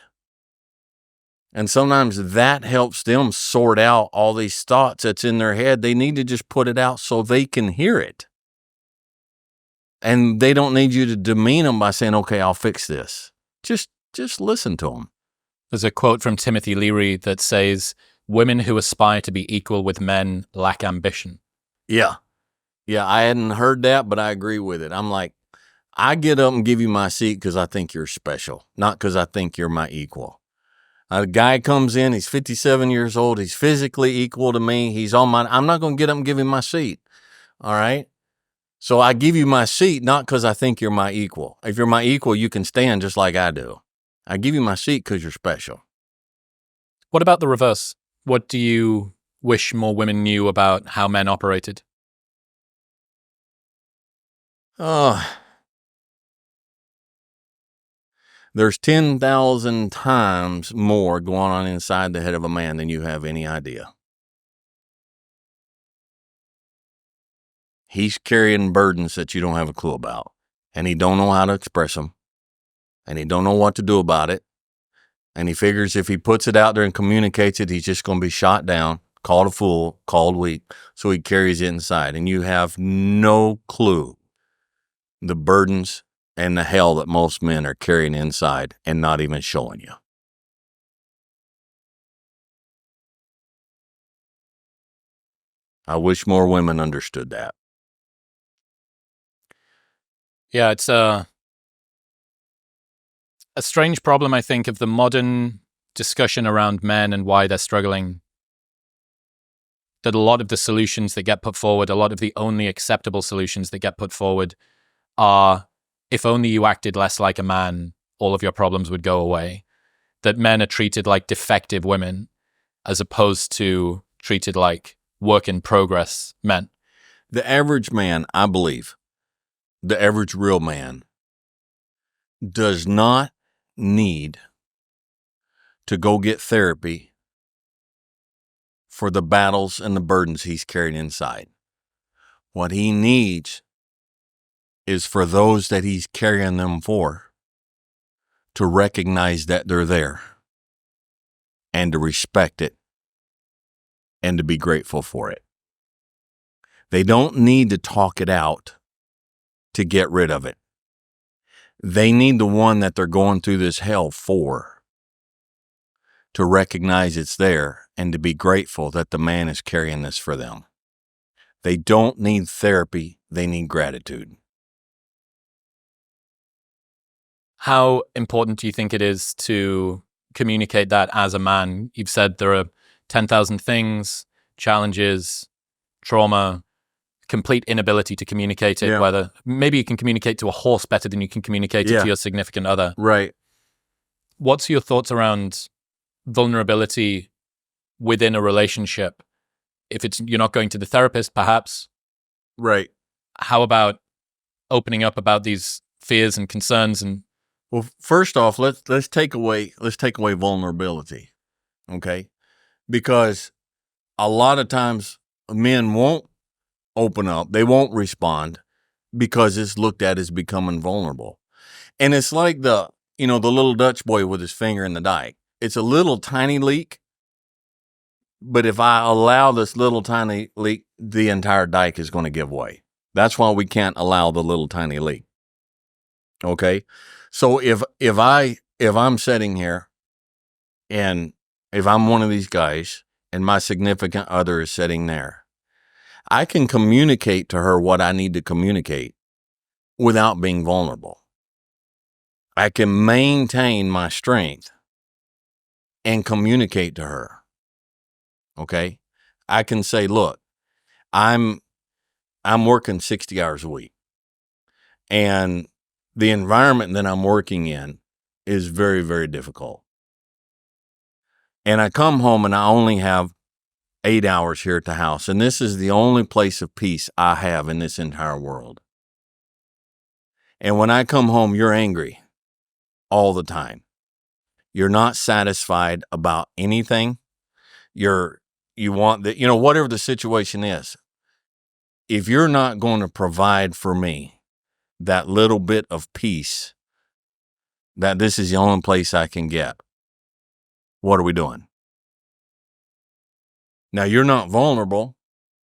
And sometimes that helps them sort out all these thoughts that's in their head. They need to just put it out so they can hear it. And they don't need you to demean them by saying, okay, I'll fix this. Just listen to them. There's a quote from Timothy Leary that says, women who aspire to be equal with men lack ambition. Yeah, I hadn't heard that, but I agree with it. I'm like, I get up and give you my seat because I think you're special, not because I think you're my equal. A guy comes in, he's 57 years old, he's physically equal to me, I'm not going to get up and give him my seat, all right? So I give you my seat not because I think you're my equal. If you're my equal, you can stand just like I do. I give you my seat because you're special. What about the reverse? What do you wish more women knew about how men operated? There's 10,000 times more going on inside the head of a man than you have any idea. He's carrying burdens that you don't have a clue about, and he don't know how to express them, and he don't know what to do about it, and he figures if he puts it out there and communicates it, he's just going to be shot down, called a fool, called weak, so he carries it inside, and you have no clue the burdens and the hell that most men are carrying inside and not even showing you. I wish more women understood that. Yeah, it's a strange problem, I think, of the modern discussion around men and why they're struggling. That a lot of the solutions that get put forward, a lot of the only acceptable solutions that get put forward are, if only you acted less like a man, all of your problems would go away. That men are treated like defective women as opposed to treated like work in progress men. The average man, I believe, the average real man, does not need to go get therapy for the battles and the burdens he's carrying inside. What he needs is for those that he's carrying them for to recognize that they're there and to respect it and to be grateful for it. They don't need to talk it out to get rid of it. They need the one that they're going through this hell for to recognize it's there and to be grateful that the man is carrying this for them. They don't need therapy. They need gratitude. How important do you think it is to communicate that as a man? You've said there are 10,000 things, challenges, trauma, complete inability to communicate it, whether maybe you can communicate to a horse better than you can communicate it to your significant other. Right. What's your thoughts around vulnerability within a relationship? If you're not going to the therapist, perhaps. Right. How about opening up about these fears and concerns? And well, first off, let's take away vulnerability. Okay? Because a lot of times men won't open up, they won't respond because it's looked at as becoming vulnerable. And it's like the little Dutch boy with his finger in the dike. It's a little tiny leak, but if I allow this little tiny leak the entire dike is going to give way. That's why we can't allow the little tiny leak. Okay? So if I'm sitting here and if I'm one of these guys and my significant other is sitting there, I can communicate to her what I need to communicate without being vulnerable. I can maintain my strength and communicate to her. Okay? I can say, look, I'm working 60 hours a week, and the environment that I'm working in is very, very difficult. And I come home and I only have 8 hours here at the house, and this is the only place of peace I have in this entire world. And when I come home, you're angry all the time. You're not satisfied about anything. You want that, whatever the situation is. If you're not going to provide for me that little bit of peace, that this is the only place I can get, what are we doing? Now, you're not vulnerable.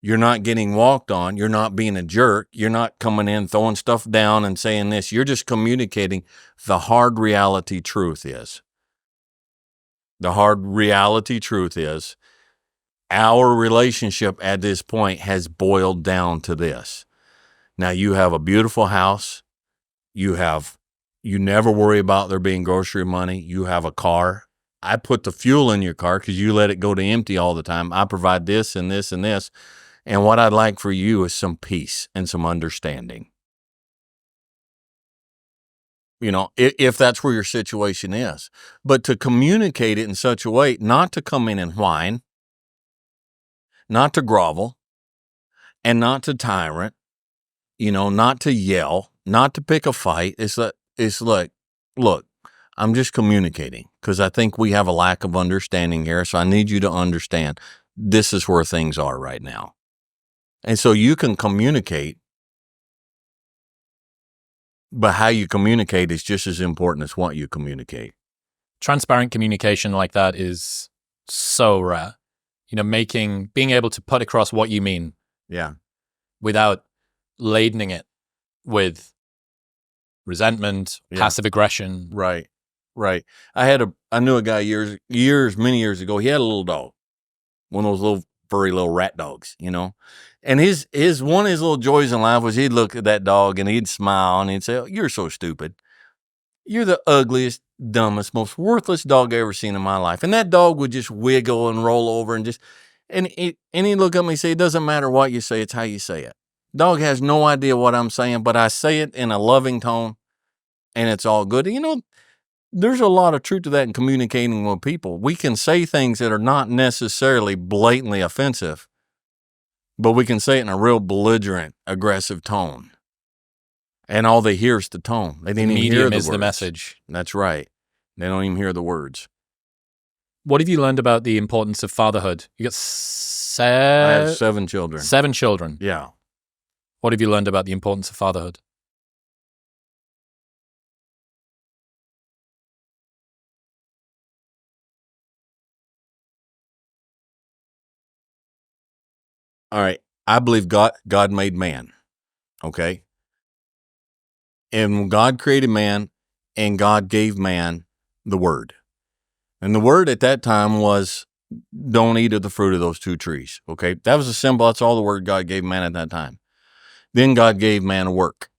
You're not getting walked on. You're not being a jerk. You're not coming in, throwing stuff down and saying this. You're just communicating the hard reality truth is. The hard reality truth is our relationship at this point has boiled down to this. Now, you have a beautiful house. You never worry about there being grocery money. You have a car. I put the fuel in your car because you let it go to empty all the time. I provide this and this and this. And what I'd like for you is some peace and some understanding. If that's where your situation is. But to communicate it in such a way, not to come in and whine, not to grovel, and not to tyrant, not to yell, not to pick a fight. It's like, look, I'm just communicating because I think we have a lack of understanding here. So I need you to understand this is where things are right now. And so you can communicate, but how you communicate is just as important as what you communicate. Transparent communication like that is so rare. Being able to put across what you mean. Yeah. Without ladening it with resentment, passive aggression. Right. I knew a guy many years ago. He had a little dog, one of those little furry little rat dogs, And his one of his little joys in life was he'd look at that dog and he'd smile and he'd say, "Oh, you're so stupid. You're the ugliest, dumbest, most worthless dog I've ever seen in my life." And that dog would just wiggle and roll over and he'd look at me and say, "It doesn't matter what you say, it's how you say it." Dog has no idea what I'm saying, but I say it in a loving tone and it's all good. There's a lot of truth to that in communicating with people. We can say things that are not necessarily blatantly offensive, but we can say it in a real belligerent, aggressive tone. And all they hear is the tone. They didn't even hear the words. Medium is the message. That's right. They don't even hear the words. What have you learned about the importance of fatherhood? You got I have 7 children. 7 children. Yeah. What have you learned about the importance of fatherhood? All right. I believe God made man. Okay. And God created man and God gave man the word. And the word at that time was, don't eat of the fruit of those 2 trees. Okay. That was a symbol. That's all the word God gave man at that time. Then God gave man a work.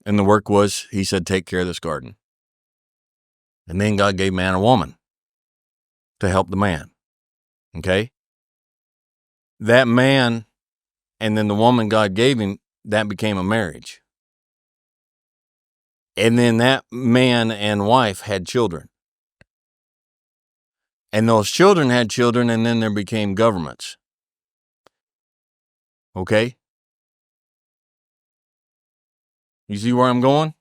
And the work was, he said, take care of this garden. And then God gave man a woman to help the man. Okay. That man and then the woman God gave him, that became a marriage. And then that man and wife had children. And those children had children, and then there became governments. Okay? You see where I'm going?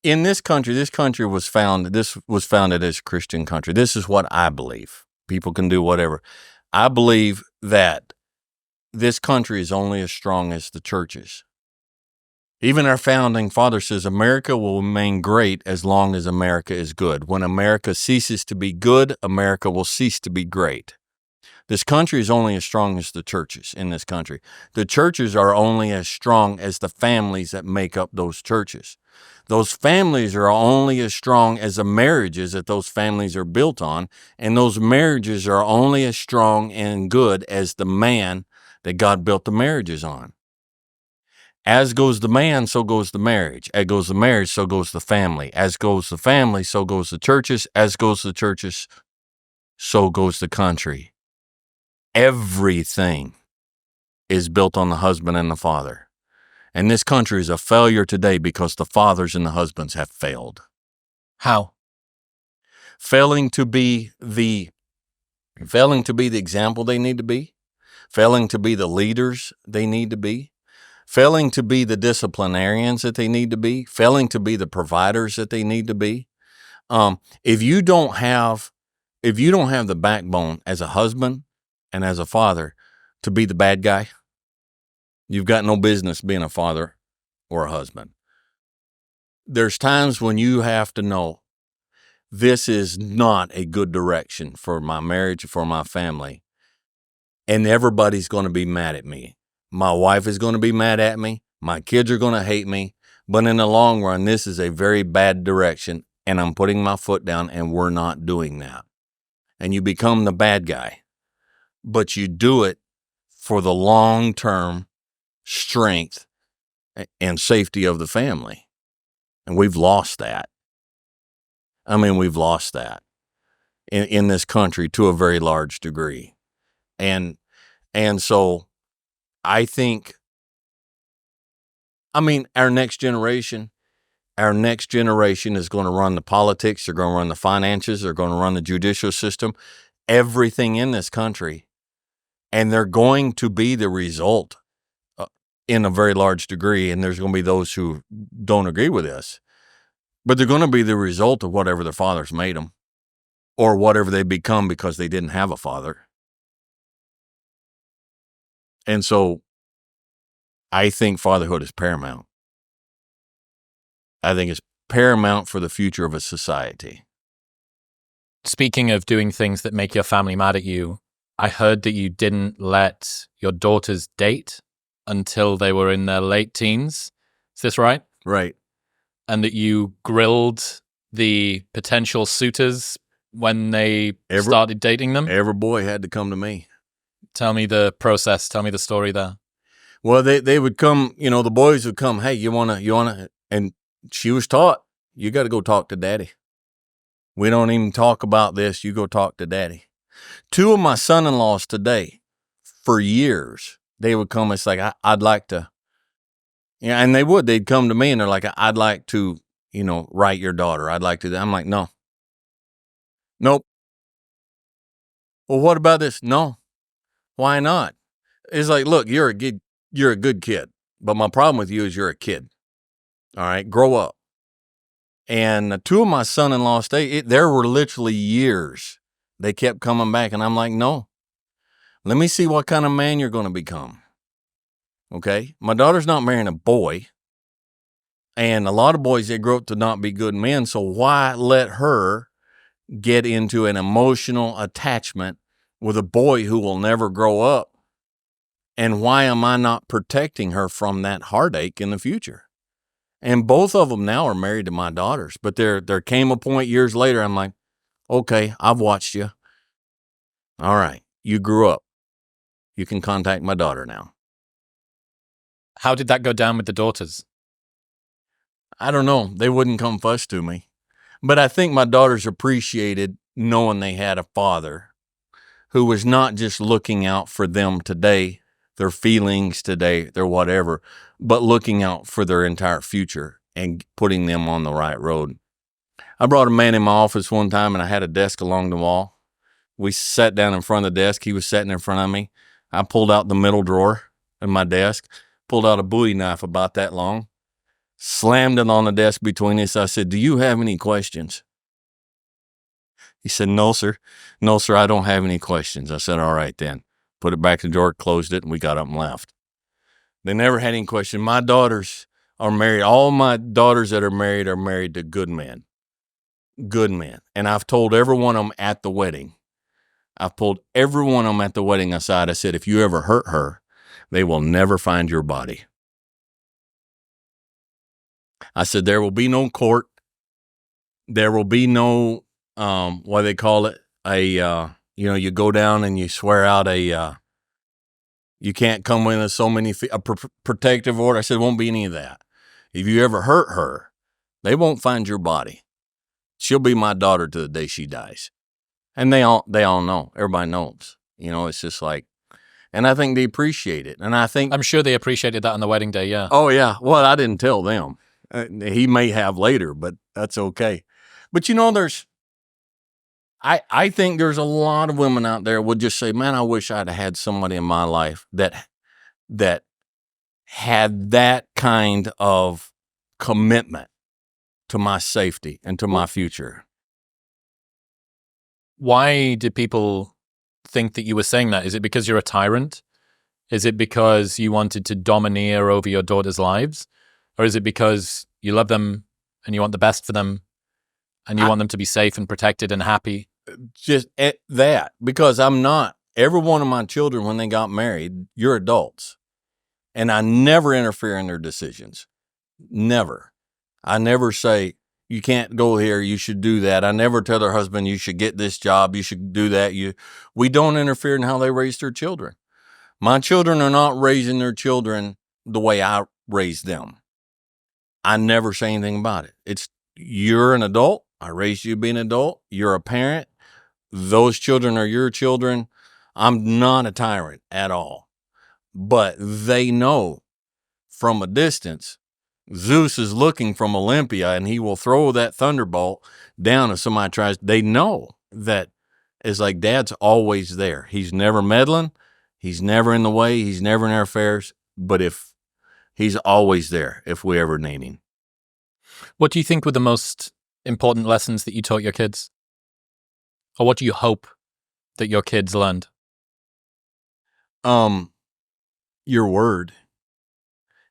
In this country was founded as a Christian country. This is what I believe. People can do whatever. I believe that this country is only as strong as the churches. Even our founding father says America will remain great as long as America is good. When America ceases to be good, America will cease to be great. This country is only as strong as the churches in this country. The churches are only as strong as the families that make up those churches. Those families are only as strong as the marriages that those families are built on, and those marriages are only as strong and good as the man that God built the marriages on. As goes the man, so goes the marriage. As goes the marriage, so goes the family. As goes the family, so goes the churches. As goes the churches, so goes the country. Everything is built on the husband and the father. And this country is a failure today because the fathers and the husbands have failed. How? Failing to be the example they need to be, failing to be the leaders they need to be, failing to be the disciplinarians that they need to be, failing to be the providers that they need to be. If you don't have the backbone as a husband and as a father to be the bad guy, you've got no business being a father or a husband. There's times when you have to know this is not a good direction for my marriage, for my family, and everybody's going to be mad at me. My wife is going to be mad at me. My kids are going to hate me. But in the long run, this is a very bad direction, and I'm putting my foot down, and we're not doing that. And you become the bad guy. But you do it for the long-term strength and safety of the family. And we've lost that. We've lost that in this country to a very large degree. And so I think, our next generation is going to run the politics, they're going to run the finances, they're going to run the judicial system, everything in this country. And they're going to be the result in a very large degree. And there's going to be those who don't agree with this. But they're going to be the result of whatever their fathers made them or whatever they become because they didn't have a father. And so I think fatherhood is paramount. I think it's paramount for the future of a society. Speaking of doing things that make your family mad at you, I heard that you didn't let your daughters date until they were in their late teens. Is this right? Right. And that you grilled the potential suitors when they started dating them? Every boy had to come to me. Tell me the process. Tell me the story there. Well, they would come, the boys would come, hey, you wanna, and she was taught, you got to go talk to daddy. We don't even talk about this. You go talk to daddy. 2 of my son-in-laws today, for years, they would come, it's like, I'd like to, and they'd come to me and they're like, I'd like to, write your daughter. I'd like to, I'm like, no. Nope. Well, what about this? No. Why not? It's like, look, you're a good kid, but my problem with you is you're a kid. All right, grow up. And 2 of my son-in-laws, there were literally years they kept coming back, and I'm like, no. Let me see what kind of man you're going to become. Okay? My daughter's not marrying a boy, and a lot of boys, they grow up to not be good men, so why let her get into an emotional attachment with a boy who will never grow up? And why am I not protecting her from that heartache in the future? And both of them now are married to my daughters. But there came a point years later, I'm like, okay, I've watched you. All right, you grew up. You can contact my daughter now. How did that go down with the daughters? I don't know. They wouldn't come fuss to me. But I think my daughters appreciated knowing they had a father who was not just looking out for them today, their feelings today, their whatever, but looking out for their entire future and putting them on the right road. I brought a man in my office one time, and I had a desk along the wall. We sat down in front of the desk. He was sitting in front of me. I pulled out the middle drawer in my desk, pulled out a Bowie knife about that long, slammed it on the desk between us. I said, do you have any questions? He said, no, sir. No, sir, I don't have any questions. I said, all right, then. Put it back in the drawer, closed it, and we got up and left. They never had any question. My daughters are married. All my daughters that are married to good men. Good men. And I've told every one of them at the wedding, I pulled every one of them at the wedding aside. I said, if you ever hurt her, they will never find your body. I said, there will be no court. There will be no, what do they call it? You go down and you swear out you can't come in with so many, a protective order. I said, won't be any of that. If you ever hurt her, they won't find your body. She'll be my daughter to the day she dies. And they all know. Everybody knows. It's just like, and I think they appreciate it. And I think, I'm sure they appreciated that on the wedding day. Yeah. oh yeah. Well, I didn't tell them. He may have later, but that's okay. But I think there's a lot of women out there would just say, man, I wish I'd had somebody in my life that had that kind of commitment to my safety and to my future. Why do people think that you were saying that? Is it because you're a tyrant? Is it because you wanted to domineer over your daughter's lives? Or is it because you love them and you want the best for them and you want them to be safe and protected and happy? Just that, because I'm not. Every one of my children, when they got married, you're adults. And I never interfere in their decisions. Never. I never say, you can't go here, you should do that. I never tell their husband, you should get this job, you should do that. We don't interfere in how they raise their children. My children are not raising their children the way I raised them. I never say anything about it. You're an adult. I raised you to be an adult. You're a parent. Those children are your children. I'm not a tyrant at all. But they know from a distance, Zeus is looking from Olympia and he will throw that thunderbolt down if somebody tries. They know that it's like Dad's always there. He's never meddling. He's never in the way. He's never in our affairs. But if he's always there, if we ever need him. What do you think were the most important lessons that you taught your kids? Or what do you hope that your kids learned? Your word.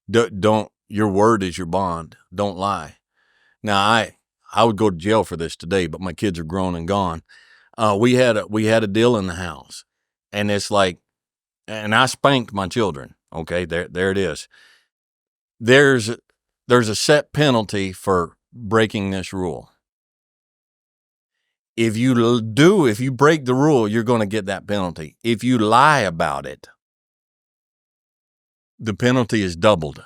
Your word is your bond. Don't lie. Now, I would go to jail for this today, but my kids are grown and gone. We had a deal in the house, and it's like, and I spanked my children. Okay, there it is. There's a set penalty for breaking this rule. If you break the rule, you're going to get that penalty. If you lie about it, the penalty is doubled.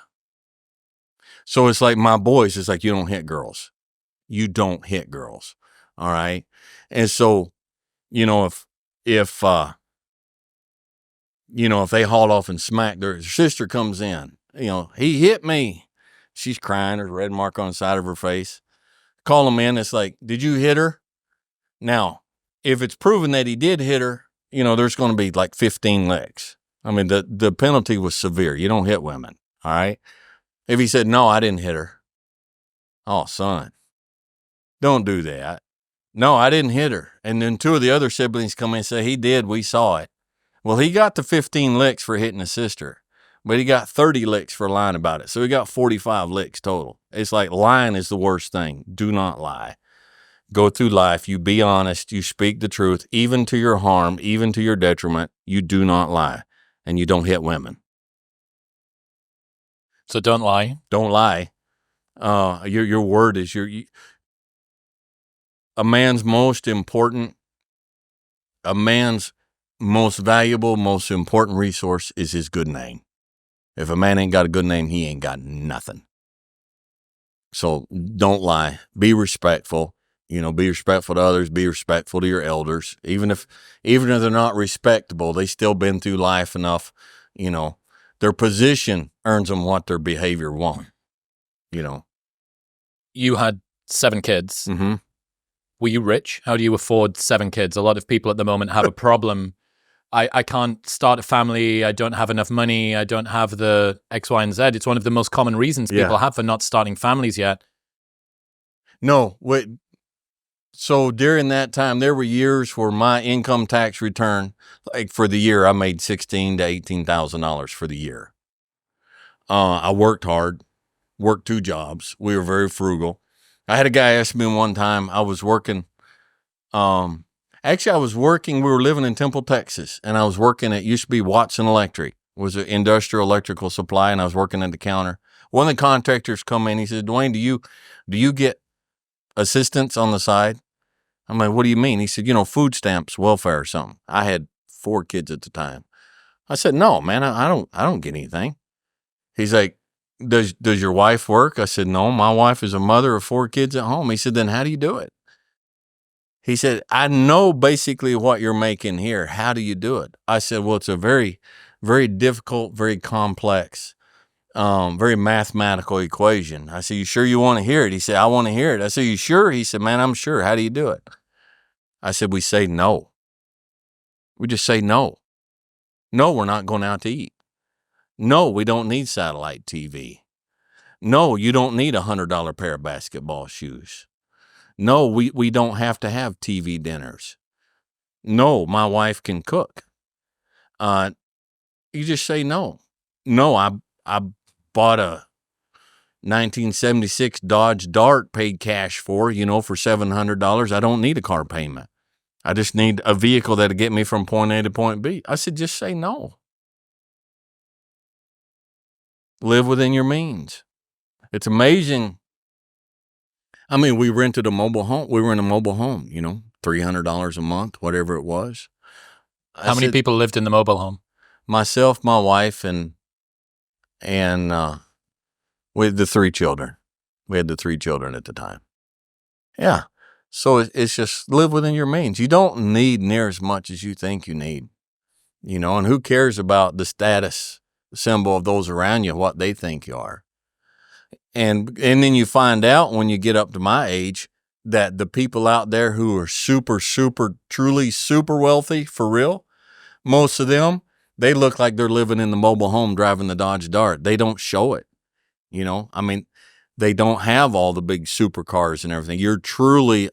So it's like my boys, it's like, you don't hit girls. You don't hit girls. All right. And so, if they haul off and smack, their sister comes in, he hit me. She's crying, there's a red mark on the side of her face. Call them in. It's like, did you hit her? Now, if it's proven that he did hit her, there's going to be like 15 licks. I mean, the penalty was severe. You don't hit women. All right. If he said, no, I didn't hit her. Oh, son, don't do that. No, I didn't hit her. And then two of the other siblings come in and say, he did. We saw it. Well, he got the 15 licks for hitting his sister, but he got 30 licks for lying about it. So he got 45 licks total. It's like lying is the worst thing. Do not lie. Go through life. You be honest. You speak the truth, even to your harm, even to your detriment. You do not lie, and you don't hit women. So don't lie. Don't lie. Your word is a man's most valuable, most important resource is his good name. If a man ain't got a good name, he ain't got nothing. So don't lie. Be respectful. Be respectful to others. Be respectful to your elders. Even if they're not respectable, they still been through life enough. Their position earns them what their behavior won't. You had 7 kids. Mm-hmm. Were you rich? How do you afford 7 kids? A lot of people at the moment have a problem. I can't start a family. I don't have enough money. I don't have the X, Y, and Z. It's one of the most common reasons people have for not starting families yet. No. So during that time, there were years where my income tax return, like for the year, I made $16,000 to $18,000 for the year. I worked hard, worked 2 jobs. We were very frugal. I had a guy ask me one time, I was working, and Actually, I was working. We were living in Temple, Texas, and I was working at used to be Watson Electric. It was an industrial electrical supply, and I was working at the counter. One of the contractors come in. He said, "Dewayne, do you get assistance on the side?" I'm like, "What do you mean?" He said, "Food stamps, welfare, or something." I had 4 kids at the time. I said, "No, man, I don't get anything." He's like, Does your wife work?" I said, "No, my wife is a mother of 4 kids at home." He said, "Then how do you do it?" He said, "I know basically what you're making here. How do you do it?" I said, "Well, it's a very, very difficult, very complex, very mathematical equation." I said, "You sure you want to hear it?" He said, "I want to hear it." I said, "You sure?" He said, "Man, I'm sure. How do you do it?" I said, "We say no. We just say no. No, we're not going out to eat. No, we don't need satellite TV. No, you don't need $100 pair of basketball shoes. No, we don't have to have TV dinners. No, my wife can cook." You just say no. No, I bought a 1976 Dodge Dart, paid cash for $700. I don't need a car payment. I just need a vehicle that'll get me from point A to point B. I said, just say no. Live within your means. It's amazing. I mean, we rented a mobile home. We were in a mobile home, $300 a month, whatever it was. How many people lived in the mobile home? Myself, my wife, and with the 3 children. We had the 3 children at the time. Yeah. So it's just live within your means. You don't need near as much as you think you need, and who cares about the status symbol of those around you, what they think you are. And then you find out when you get up to my age that the people out there who are super, super, truly super wealthy, for real, most of them, they look like they're living in the mobile home driving the Dodge Dart. They don't show it, I mean, they don't have all the big supercars and everything. You're truly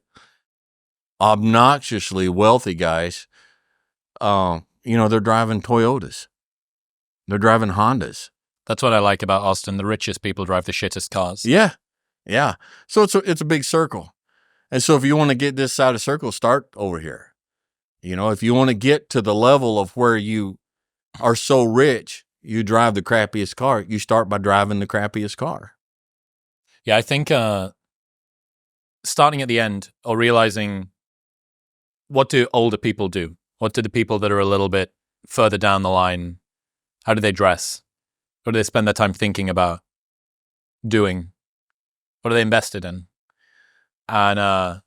obnoxiously wealthy guys. They're driving Toyotas. They're driving Hondas. That's what I like about Austin. The richest people drive the shittest cars. Yeah. Yeah. So it's a big circle. And so if you want to get this side of the circle, start over here. If you want to get to the level of where you are so rich, you drive the crappiest car, you start by driving the crappiest car. Yeah, I think starting at the end or realizing, what do older people do? What do the people that are a little bit further down the line, how do they dress? What do they spend their time thinking about doing? What are they invested in? And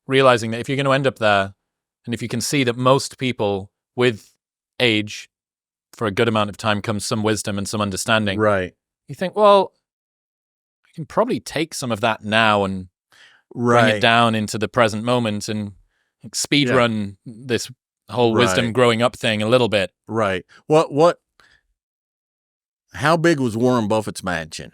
realizing that if you're going to end up there, and if you can see that most people with age, for a good amount of time, comes some wisdom and some understanding. Right. You think, well, I can probably take some of that now and bring it down into the present moment and speed run this whole wisdom growing up thing a little bit. Right. How big was Warren Buffett's mansion?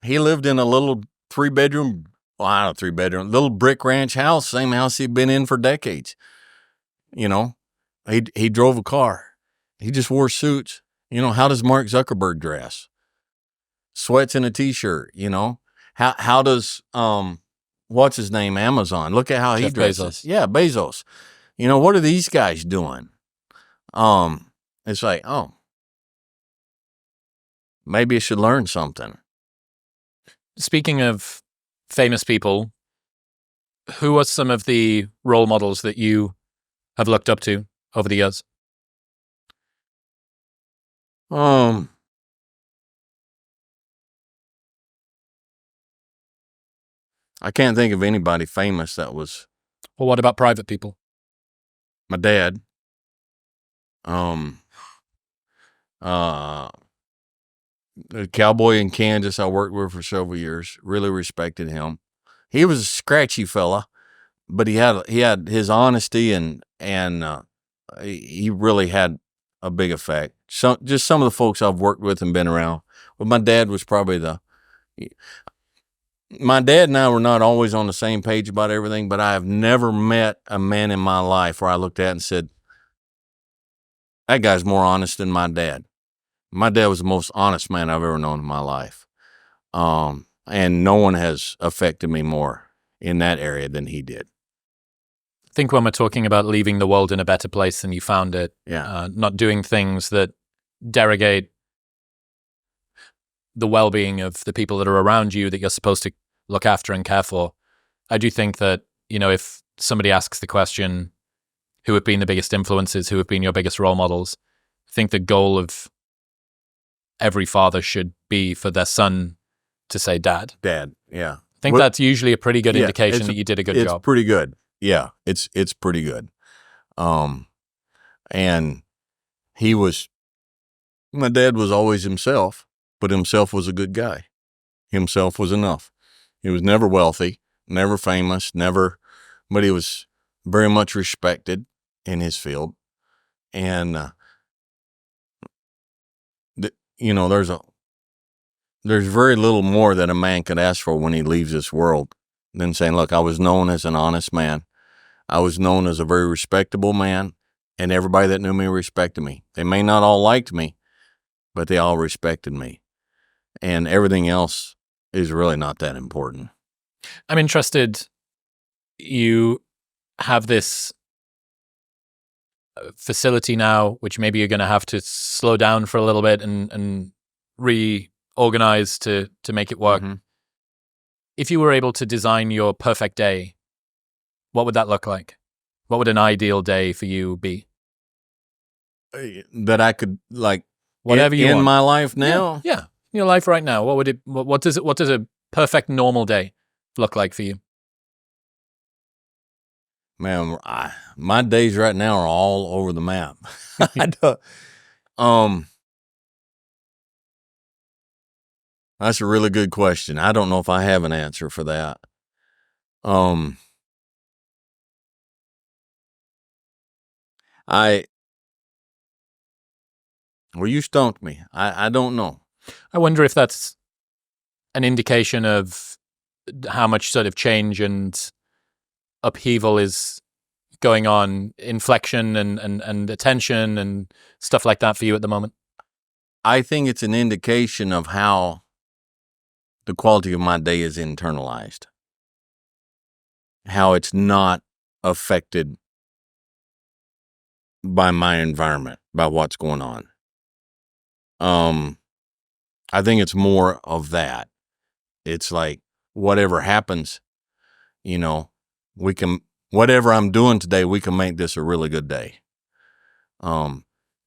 He lived in a little 3-bedroom, little brick ranch house, same house he'd been in for decades. He drove a car. He just wore suits. How does Mark Zuckerberg dress? Sweats and a t-shirt, How does, what's his name, Amazon? Look at how he dresses. Bezos. Yeah, Bezos. What are these guys doing? It's like, maybe I should learn something. Speaking of famous people, who are some of the role models that you have looked up to over the years? I can't think of anybody famous that was. Well, what about private people? My dad. The Cowboy in Kansas I worked with for several years. Really respected him. He was a scratchy fella, but he had his honesty and he really had a big effect. Just some of the folks I've worked with and been around. But my dad was probably my dad and I were not always on the same page about everything, but I have never met a man in my life where I looked at and said, that guy's more honest than my dad. My dad was the most honest man I've ever known in my life. And no one has affected me more in that area than he did. I think when we're talking about leaving the world in a better place than you found it, not doing things that derogate the well-being of the people that are around you that you're supposed to look after and care for. I do think that, if somebody asks the question, who have been the biggest influences, who have been your biggest role models, I think the goal of every father should be for their son to say dad. Dad, yeah. I think that's usually a pretty good indication that you did a good job. It's pretty good. Yeah, it's pretty good. And my dad was always himself, but himself was a good guy. Himself was enough. He was never wealthy, never famous, but he was very much respected in his field. And, there's very little more that a man could ask for when he leaves this world than saying, look, I was known as an honest man. I was known as a very respectable man, and everybody that knew me respected me. They may not all liked me, but they all respected me. And everything else is really not that important. I'm interested, you have this facility now, which maybe you're going to have to slow down for a little bit and reorganize to make it work. Mm-hmm. If you were able to design your perfect day, what would that look like? What would an ideal day for you be? That I could whatever you in want. My life now? Yeah. In your life right now. What does a perfect normal day look like for you? Man, my days right now are all over the map. That's a really good question. I don't know if I have an answer for that. You stumped me. I don't know. I wonder if that's an indication of how much sort of change and upheaval is going on, inflection and attention and stuff like that for you at the moment. I think it's an indication of how the quality of my day is internalized, how it's not affected by my environment, by what's going on. I think it's more of that. It's like whatever happens, whatever I'm doing today, we can make this a really good day.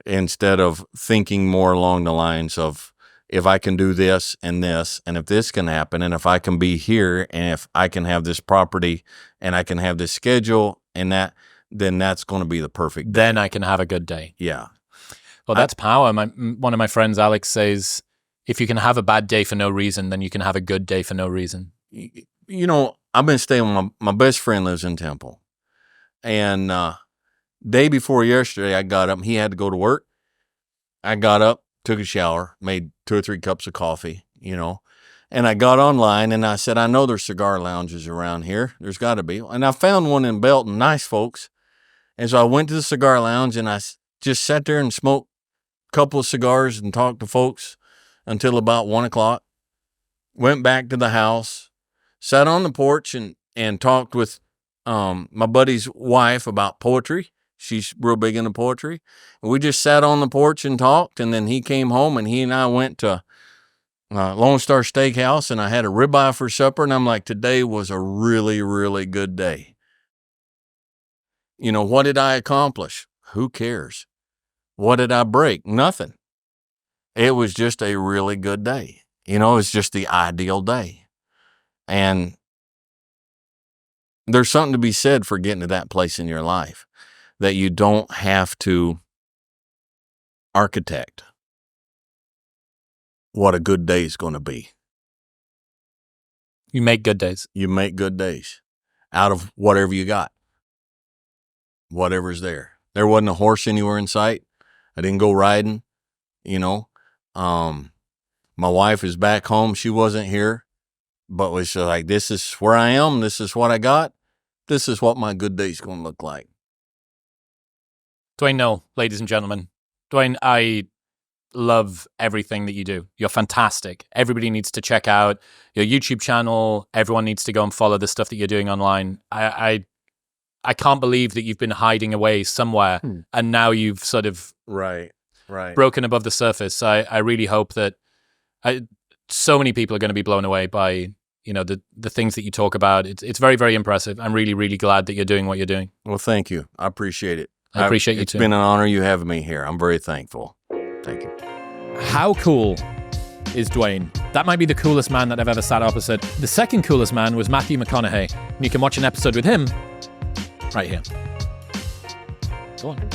Instead of thinking more along the lines of, if I can do this, and if this can happen, and if I can be here, and if I can have this property, and I can have this schedule, and that, then that's going to be the perfect day. Then I can have a good day. Yeah. Well, that's power. One of my friends, Alex, says, if you can have a bad day for no reason, then you can have a good day for no reason. I've been staying with my best friend lives in Temple. And day before yesterday, I got up. He had to go to work. I got up, took a shower, made 2 or 3 cups of coffee, and I got online and I said, I know there's cigar lounges around here. There's got to be. And I found one in Belton, nice folks. And so I went to the cigar lounge and I just sat there and smoked a couple of cigars and talked to folks until about 1 o'clock. Went back to the house, sat on the porch and talked with my buddy's wife about poetry. She's real big into poetry. And we just sat on the porch and talked, and then he came home, and he and I went to Lone Star Steakhouse, and I had a ribeye for supper, and I'm like, today was a really, really good day. What did I accomplish? Who cares? What did I break? Nothing. It was just a really good day. It's just the ideal day. And there's something to be said for getting to that place in your life, that you don't have to architect what a good day is going to be. You make good days. You make good days out of whatever you got, whatever's there. There wasn't a horse anywhere in sight. I didn't go riding, My wife is back home. She wasn't here, but was like, this is where I am. This is what I got. This is what my good day's going to look like. Dewayne Noel, ladies and gentlemen. Dewayne, I love everything that you do. You're fantastic. Everybody needs to check out your YouTube channel. Everyone needs to go and follow the stuff that you're doing online. I I can't believe that you've been hiding away somewhere and now you've sort of right. broken above the surface. I really hope that so many people are going to be blown away by, the things that you talk about. It's very, very impressive. I'm really, really glad that you're doing what you're doing. Well, thank you. I appreciate it. I appreciate you too. It's been an honor you having me here. I'm very thankful. Thank you. How cool is Dewayne? That might be the coolest man that I've ever sat opposite. The second coolest man was Matthew McConaughey. And you can watch an episode with him right here. Go on.